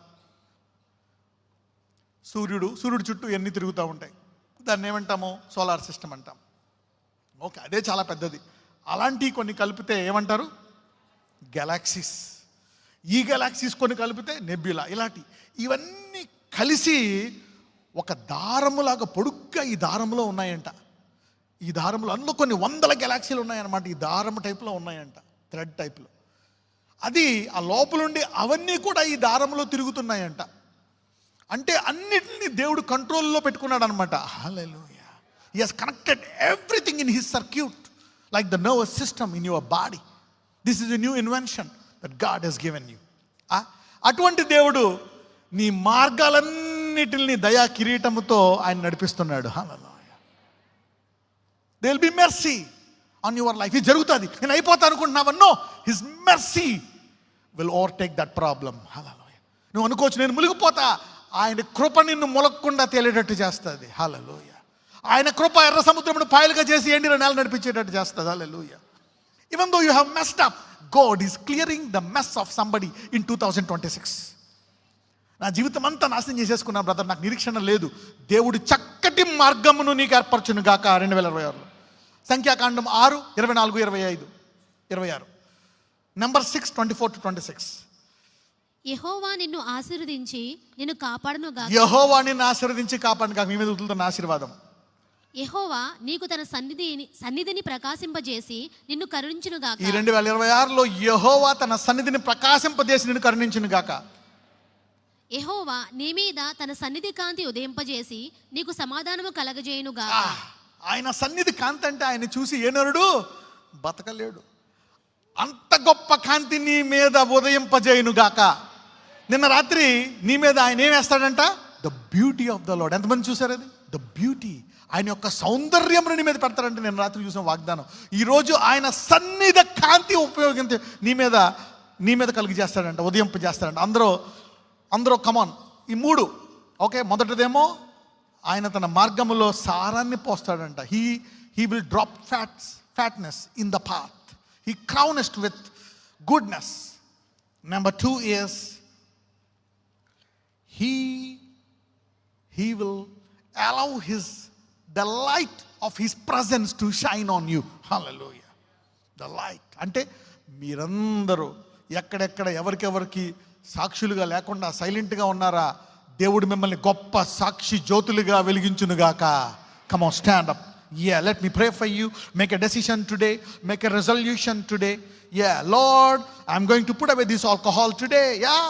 సూర్యుడు చుట్టూ ఎన్ని తిరుగుతూ ఉంటాయి. దాన్ని ఏమంటాము? సోలార్ సిస్టమ్ అంటాం. ఓకే, అదే చాలా పెద్దది. అలాంటివి కొన్ని కలిపితే ఏమంటారు? గెలాక్సీస్. ఈ గెలాక్సీస్ కొన్ని కలిపితే నెబ్యులా. ఇవన్నీ కలిసి ఒక దారములాగా పొడుగ్గా ఈ దారంలో ఉన్నాయంట. ఈ దారంలో అందులో కొన్ని వందల గెలాక్సీలు ఉన్నాయన్నమాట. ఈ దారం టైప్లో ఉన్నాయంట, థ్రెడ్ టైప్లో. అది ఆ లోపలుండి అవన్నీ కూడా ఈ దారంలో తిరుగుతున్నాయంట. అంటే అన్నిటిని దేవుడు కంట్రోల్లో పెట్టుకున్నాడు అనమాట. హల్లెలూయా. He has connected everything in his circuit like the nervous system in your body. This is a new invention that God has given you. అటువంటి దేవుడు నీ మార్గాలన్నిటిని దయా కిరీటముతో ఆయన నడిపిస్తున్నాడు. హల్లెలూయా. There will be mercy on your life. ఇది జరుగుతుంది. నేను అయిపోతా అనుకుంటున్నావా? No. His mercy will overtake that problem. హల్లెలూయా. నువ్వు అనుకోవచ్చు నేను మునిగిపోతా, ఆయన కృప నిన్ను ములగకుండా తేలేటట్టు చేస్తుంది. హల్లెలూయా. ఆయన కృప ఎర్ర సముద్రమును పాయలుగా చేసి ఎండిన నేల నడిపించేటట్టు చేస్తుంది. హల్లెలూయా. Even though you have messed up, God is clearing the mess of somebody in 2026. నా జీవితం అంతా నాశనం చేసేసుకున్నా బ్రదర్, నాకు నిరీక్షణ లేదు. దేవుడి చక్కటి మార్గమును నీకు ఏర్పరచును గాక 2026లో. సంఖ్యాకాండం 6, 24, 25, 26. నెంబర్ 6, 24-26. యెహోవా నిన్ను ఆశీర్వదించి నిన్ను కాపాడును గాక. యెహోవా నిన్ను ఆశీర్వదించి కాపాడును గాక. మీ మీద వదులుతున్న ఆశీర్వాదం. యెహోవా నీకు తన సన్నిధిని ప్రకాశింపజేసి నిన్ను కరుణించును గాక. ఈ 2026లో యెహోవా తన సన్నిధిని ప్రకాశింపజేసి నిన్ను కరుణించును గాక. యెహోవా నీ మీద తన సన్నిధి కాంతి ఉదయింపజేసి నీకు సమాధానము కలగజేయును గాక. ఆయన సన్నిధి కాంతి అంటే ఆయన చూసి ఏ నరుడు బతకలేడు. అంత గొప్ప కాంతి నీ మీద ఉదయింపజేయును గాక. నిన్న రాత్రి నీ మీద ఆయన ఏం వేస్తాడంట? The beauty of the Lord. ఎంతమంది చూసారు అది? ద బ్యూటీ, ఆయన యొక్క సౌందర్యమును నీ మీద పెడతారంటే నిన్న రాత్రి చూసిన వాగ్దానం. ఈరోజు ఆయన సన్నిధి కాంతి ఉపయోగించి నీ మీద కలిగి చేస్తాడంట, ఉదయింపజేస్తాడంట. అందరూ కమాన్. ఈ 3, ఓకే. మొదటిదేమో ఆయన తన మార్గములో సారాన్ని పోస్తాడంట. He will drop fatness in the path. He crownest with goodness. Number 2 is he will allow the light of his presence to shine on you. Hallelujah. The light అంటే మీరందరూ ఎక్కడెక్కడ ఎవరికెవరికి సాక్షులుగా లేకుండా సైలెంట్గా ఉన్నారా? దేవుడు మిమ్మల్ని గొప్ప సాక్షి జ్యోతులుగా వెలిగించునుగాక. Come on, stand up. Yeah, let me pray for you. Make a decision today. Make a resolution today. Yeah, Lord, I'm going to put away this alcohol today. Yeah,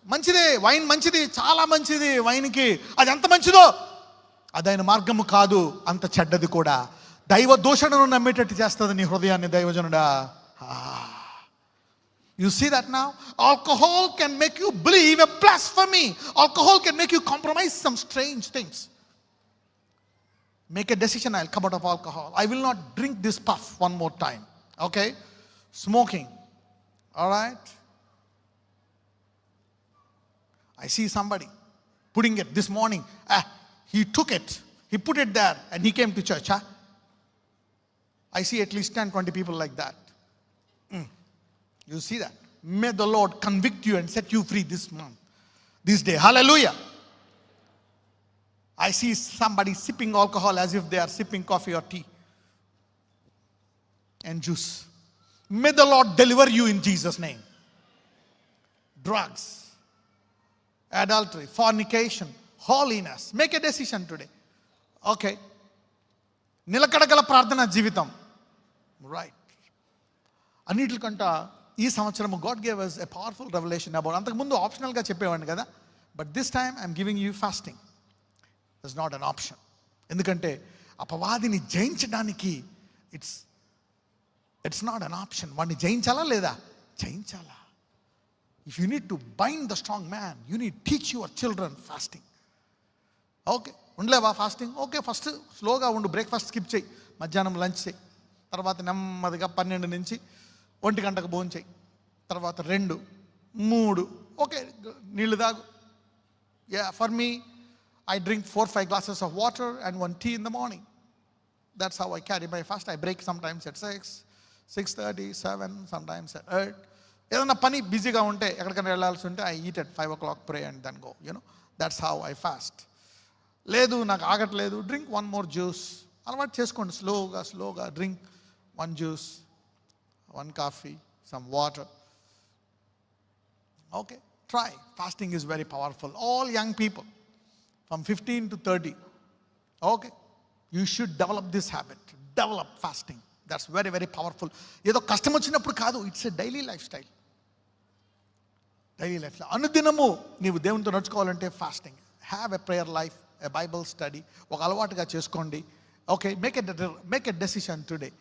మంచిదే, వైన్ మంచిది, చాలా మంచిది వైన్కి. అది ఎంత మంచిదో అది ఆయన మార్గము కాదు, అంత చెడ్డది కూడా. దైవ దూషణను నమ్మేటట్టు చేస్తుంది నీ హృదయాన్ని దైవజనుడా. You see that now? Alcohol can make you believe a blasphemy. Alcohol can make you compromise some strange things. Make a decision, I'll come out of alcohol. I will not drink this puff one more time. Okay? Smoking. All right? I see somebody putting it this morning. He took it. He put it there and he came to church. I see at least 10-20 people like that. You see that? May the Lord convict you and set you free this month, this day. Hallelujah. I see somebody sipping alcohol as if they are sipping coffee or tea and juice. May the Lord deliver you in Jesus' name. Drugs, adultery, fornication, holiness. Make a decision today. Okay. నిలకడగల ప్రార్థన జీవితం. Right. అన్నిటికంట ఈ సంవత్సరం God gave us a powerful revelation about. అంతకుముందు ఆప్షనల్గా చెప్పేవాడిని కదా, but this time I'm giving you fasting. It's not an option. ఎందుకంటే అపవాదిని జయించడానికి ఇట్స్ నాట్ అన్ ఆప్షన్. వాడిని జయించాలా లేదా? జయించాలా. If you need to bind the strong man, you need teach your children fasting. Okay, ఉండలేవా ఫాస్టింగ్? ఓకే, ఫస్ట్ స్లోగా ఉండు. బ్రేక్ఫాస్ట్ స్కిప్ చేయి, మధ్యాహ్నం లంచ్ చేయి, తర్వాత నెమ్మదిగా 12 నుంచి 1 గంటకు భోజనం చేయి, తర్వాత 2, 3 ఓకే నీళ్ళు తాగు. Yeah, for me I drink 4-5 glasses of water and 1 tea in the morning. That's how I carry my fast. I break sometimes at 6, 6:30, 7, sometimes at 8. ఏదైనా పని బిజీగా ఉంటే, ఎక్కడికైనా వెళ్ళాల్సి ఉంటే I eat at 5 o'clock, pray and then go. That's how I fast. లేదు నాకు ఆగట్లేదు, డ్రింక్ 1 more juice. అలవాటు చేసుకోండి. స్లోగా drink 1 juice, 1 coffee, some water. Okay, try. Fasting is very powerful. All young people from 15 to 30, okay, you should develop this habit. Develop fasting. That's very, very powerful. ఏదో కష్టం వచ్చినప్పుడు కాదు, it's a daily life style. అనుదినము నీవు దేవునితో నడుచుకోవాలంటే fasting. Have a prayer life, a Bible study ఒక అలవాటుగా చేసుకోండి. Okay, make a decision today.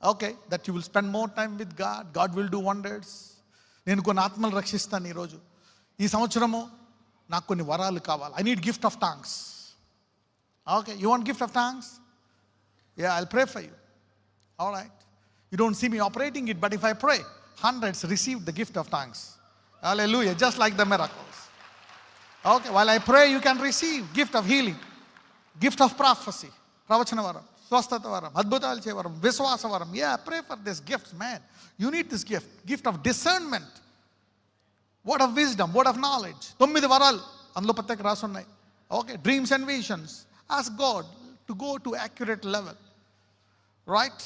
Okay, that you will spend more time with God. God will do wonders. నేను కొన్ని ఆత్మలు రక్షిస్తాను ఈరోజు. ఈ సంవత్సరము నాకు కొన్ని వరాలు కావాలి. I need gift of tongues. Okay, you want gift of tongues? Yeah, I'll pray for you. All right, you don't see me operating it, but if I pray, hundreds receive the gift of tongues. Hallelujah, just like the miracles. Okay, while I pray, you can receive gift of healing, gift of prophecy, pravachana varam, swasthata varam, adbhutalu chey varam, viswasa varam. Yeah, pray for this gift, man. You need this gift of discernment. Word of wisdom, word of knowledge. 9 వరాలు అందులో ప్రత్యేక రాసి ఉన్నాయి. Okay, dreams and visions. Ask God to go to accurate level, right?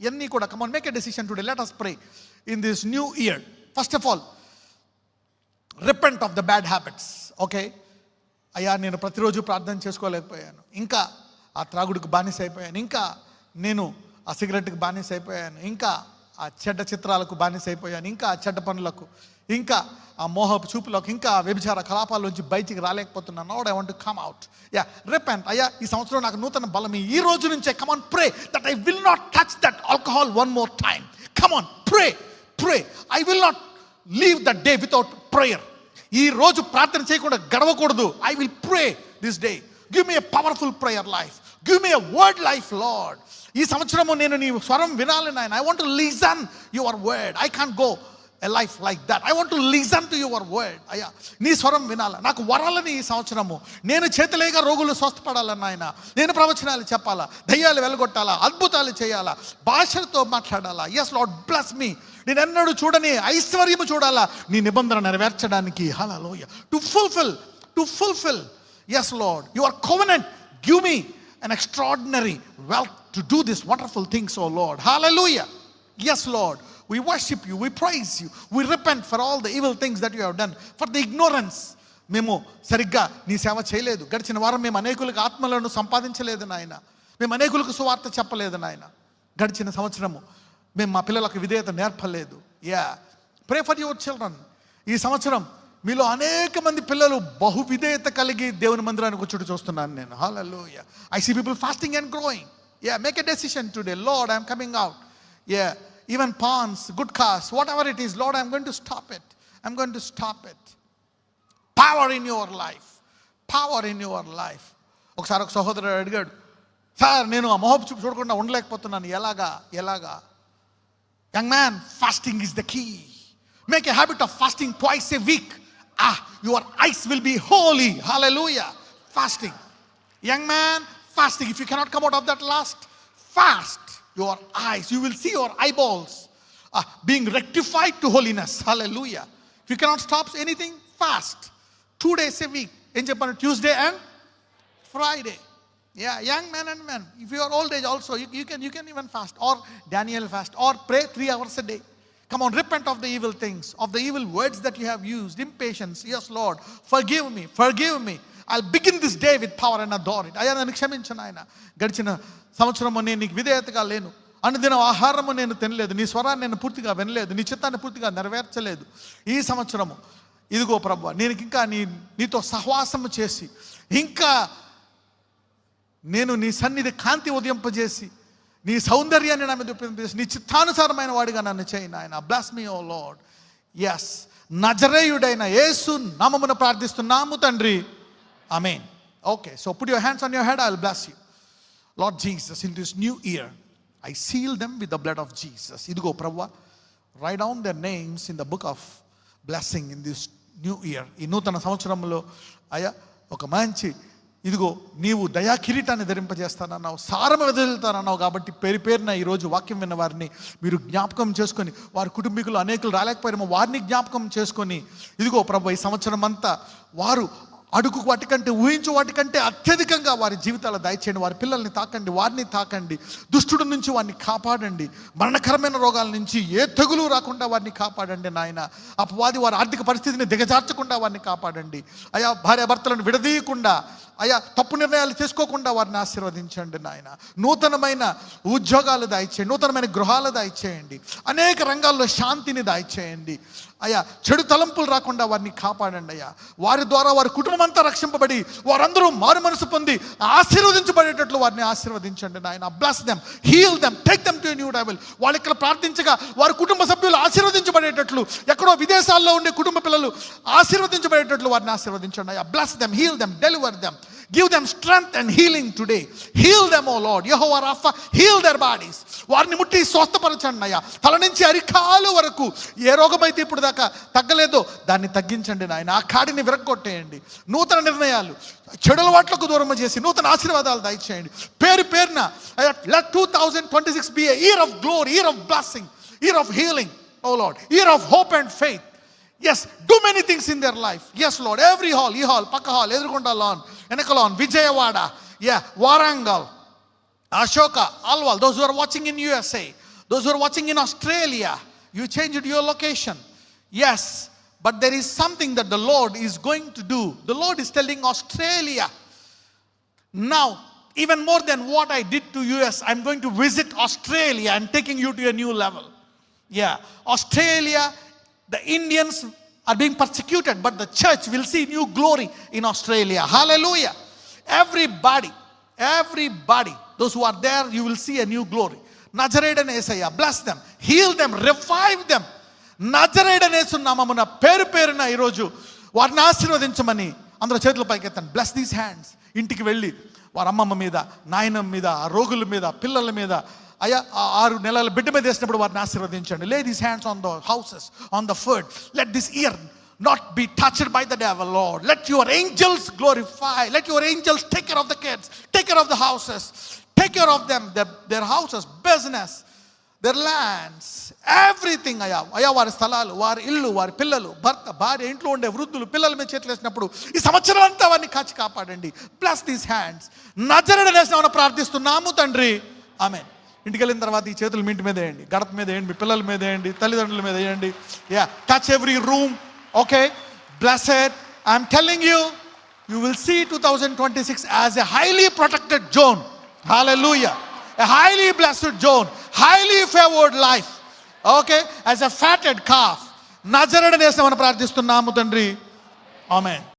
ఇవన్నీ కూడా come on, make a decision today. Let us pray in this new year. First of all, repent of the bad habits. Okay, అయ్యా నేను ప్రతిరోజు ప్రార్థన చేసుకోలేకపోయాను, ఇంకా ఆ త్రాగుడికి బానిస అయిపోయాను, ఇంకా నేను ఆ సిగరెట్కి బానిస అయిపోయాను, ఇంకా ఆ చెడ్డ చిత్రాలకు బానిస అయిపోయాను, ఇంకా ఆ చెడ్డ పనులకు, ఇంకా ఆ మోహపు చూపులకు, ఇంకా ఆ వ్యభిచార కలాపాల నుంచి బయటికి రాలేకపోతున్నాను. Now I want to come out. Yeah, repent. అయ్యా ఈ సంవత్సరం నాకు నూతన బలం ఈ రోజు నుంచే. Come on, pray that I will not touch that alcohol one more time. Come on, pray. I will not leave that day without prayer. ఈ రోజు ప్రార్థన చేయకుండా గడవకూడదు. I will pray this day. Give me a powerful prayer life. Give me a word life Lord. ఈ సంవత్సరము నేను నీ స్వరం వినాలి నాయన. I want to listen your word. I can't go a life like that. I want to listen to your word. అయ్యా నీ స్వరం వినాలా. నాకు వరాలని ఈ సంవత్సరము. నేను చేతులేగా రోగులు స్వస్థపడాలని నాయన. నేను ప్రవచనాలు చెప్పాలా, దయ్యాలు వెలగొట్టాలా, అద్భుతాలు చేయాలా, భాషలతో మాట్లాడాలా. Yes Lord, bless me. నేను ఎన్నడూ చూడని ఐశ్వర్యము చూడాలా నీ నిబంధన నెరవేర్చడానికి. హల్లెలూయా. To fulfil yes Lord your covenant. Give me an extraordinary wealth to do these wonderful things, oh Lord. Hallelujah. Yes Lord, we worship you, we praise you, we repent for all the evil things that you have done, for the ignorance. మేము సరిగ్గా నీ సేవ చేయలేదు. గడిచిన వారం మేము అనేకులకు ఆత్మలను సంపాదించలేదు నాయన. మేము అనేకులకు సువార్త చెప్పలేదు నాయన. గడిచిన సంవత్సరము మేము మా పిల్లలకు విధేయత నేర్పలేదు. Yeah, pray for your children. ఈ సంవత్సరం మీలో అనేక మంది పిల్లలు బహు విధేయత కలిగి దేవుని మందిరానికి వచ్చి చూస్తున్నాను నేను. హల్లెలూయా. I see people fasting and growing. Yeah, make a decision today. Lord, I'm coming out. Yeah, even pans, good cars, whatever it is, Lord, I'm going to stop it. I'm going to stop it. Power in your life, power in your life. ఒకసారి ఒక సహోదరుడు అడిగాడు, sir నేను ఆ మోహపు చూపు చూడకుండా ఉండలేకపోతున్నాను, ఎలాగా? Young man, fasting is the key. Make a habit of fasting twice a week. Your eyes will be holy. Hallelujah. Fasting. Young man, fasting. If you cannot come out of that last fast, your eyes, you will see your eyeballs being rectified to holiness. Hallelujah. If you cannot stop anything, fast. 2 days a week. Tuesday and Friday. Yeah, young men and men. If you are old age also, you can even fast. Or Daniel fast. Or pray 3 hours a day. Come on, repent of the evil things, of the evil words that you have used. Impatience. Yes, Lord, forgive me. I'll begin this day with power and authority. అయ్యా నన్ను క్షమించను ఆయన. గడిచిన సంవత్సరము నేను నీకు విధేయతగా లేను. అనుదిన ఆహారము నేను తినలేదు. నీ స్వరాన్ని నేను పూర్తిగా వినలేదు. నీ చిత్తాన్ని పూర్తిగా నెరవేర్చలేదు. ఈ సంవత్సరము ఇదిగో ప్రభువా, నేను ఇంకా నీతో సహవాసము చేసి, ఇంకా నేను నీ సన్నిధి కాంతి ఉదయింపజేసి, నీ సౌందర్యాన్ని నా మీద ఉపయోగించేసి, నీ చిత్తానుసారమైన వాడిగా నన్ను చేయి నాయన. Bless me O Lord. Yes, నజరేయుడైన యేసు నామమున ప్రార్థిస్తున్నాము తండ్రి. ఆమేన్. Okay, so put your hands on your head. I will bless you. Lord Jesus, in this new year I seal them with the blood of Jesus. ఇదిగో ప్రభువా, write down their names in the book of blessing in this new year. ఈ నూతన సంవత్సరంలో అయ్యా ఒక మంచి, ఇదిగో నీవు దయా కిరీటాన్ని ధరింపజేస్తానన్నావు, సారము వెదజల్లుతానన్నావు. కాబట్టి పేరున ఈరోజు వాక్యం విన్న వారిని మీరు జ్ఞాపకం చేసుకొని, వారి కుటుంబీకులు అనేకులు రాలేకపోయారేమో వారిని జ్ఞాపకం చేసుకొని, ఇదిగో ప్రభు ఈ సంవత్సరం అంతా వారు అడుగు వాటికంటే, ఊహించు వాటికంటే అత్యధికంగా వారి జీవితాలు దయచేయండి. వారి పిల్లల్ని తాకండి, వారిని తాకండి. దుష్టుడి నుంచి వారిని కాపాడండి. మరణకరమైన రోగాల నుంచి ఏ తెగులు రాకుండా వారిని కాపాడండి నాయన. అపవాది వారి ఆర్థిక పరిస్థితిని దిగజార్చకుండా వారిని కాపాడండి అయ్యా. భార్యాభర్తలను విడదీయకుండా అయ్యా, తప్పు నిర్ణయాలు చేసుకోకుండా వారిని ఆశీర్వదించండి నాయన. నూతనమైన ఉద్యోగాలు దయచేయండి, నూతనమైన గృహాలు దయచేయండి, అనేక రంగాల్లో శాంతిని దయచేయండి అయ్యా. చెడు తలంపులు రాకుండా వారిని కాపాడండి అయ్యా. వారి ద్వారా వారి కుటుంబం అంతా రక్షింపబడి వారందరూ మారు మనసు పొంది ఆశీర్వదించబడేటట్లు వారిని ఆశీర్వదించండి నాయన. Bless them, heal them, take them to a new level. వాళ్ళు ఇక్కడ ప్రార్థించగా వారి కుటుంబ సభ్యులు ఆశీర్వదించబడేటట్లు, ఎక్కడో విదేశాల్లో ఉండే కుటుంబ పిల్లలు ఆశీర్వదించబడేటట్లు వారిని ఆశీర్వదించండి అయ్యా. Bless them, heal them, deliver them. Give them strength and healing today. Heal them, oh Lord. Yehovah Rapha, heal their bodies. వారిని ముట్టి స్వస్థపరచండి అయ్యా. తల నుంచి అరికాలు వరకు ఏ రోగమైతే ఇప్పుడు దాకా తగ్గలేదో దాన్ని తగ్గించండి నాయన. ఆ కాడిని విరగొట్టేయండి. నూతన నిర్ణయాలు, చెడు అలవాట్లకు దూరం చేసి నూతన ఆశీర్వాదాలు దయచేయండి. పేరున let 2026 be a year of glory, year of blessing, year of healing, oh Lord, year of hope and faith. Yes, do many things in their life. Yes, Lord. Every hall, hall, Pakka hall, Edrukonda lawn, Enaka lawn, Vijayawada, Warangal, Ashoka, Alwal, those who are watching in USA, those who are watching in Australia, you changed your location. Yes, but there is something that the Lord is going to do. The Lord is telling Australia, now, even more than what I did to US, I'm going to visit Australia and taking you to a new level. Australia, the Indians are being persecuted, but the church will see new glory in Australia. Hallelujah. Everybody, those who are there, you will see a new glory. Nazaretan Yesaya, bless them, heal them, revive them. Nazaretan Yesu namamuna పేరున ఈరోజు వారిని ఆశీర్వదించమని అందరూ చేతుల పైకెత్తండి. Bless these hands. ఇంటికి వెళ్ళి వారి అమ్మమ్మ మీద, నాయనమ్మ మీద, ఆ రోగుల మీద, పిల్లల మీద, అయ్యా 6 నెలల బిడ్డ మీద వేసినప్పుడు వారిని ఆశీర్వదించండి. లే these hands on the houses, on the food. Let this year not be touched by the devil, Lord. Let your angels glorify. Let your angels take care of the kids, take care of the houses, take care of them, their houses, business, their lands, everything. అయ్యా వారి స్థలాలు, వారి ఇల్లు, వారి పిల్లలు, భర్త, భార్య, ఇంట్లో ఉండే వృద్ధులు, పిల్లల మీద చేతులు వేసినప్పుడు ఈ సంవత్సరం అంతా వారిని కాచి కాపాడండి. Bless these hands. నజరేయుడైన యేసునామమున ప్రార్థిస్తున్నాము తండ్రి, ఆమేన్. ఇంటికి వెళ్ళిన తర్వాత ఈ చేతులు మీ ఇంటి మీద వేయండి, గడప మీద వేయండి, మీ పిల్లల మీద వేయండి, తల్లిదండ్రుల మీద వేయండి. Touch every room. Okay, blessed. I'm telling you, you will see 2026 as a highly protected zone. Hallelujah. A highly blessed zone, highly favored life. Okay, as a fatted calf. నజరేయుడైన యేసునామమున ప్రార్థిస్తున్నాము తండ్రి, ఆమేన్.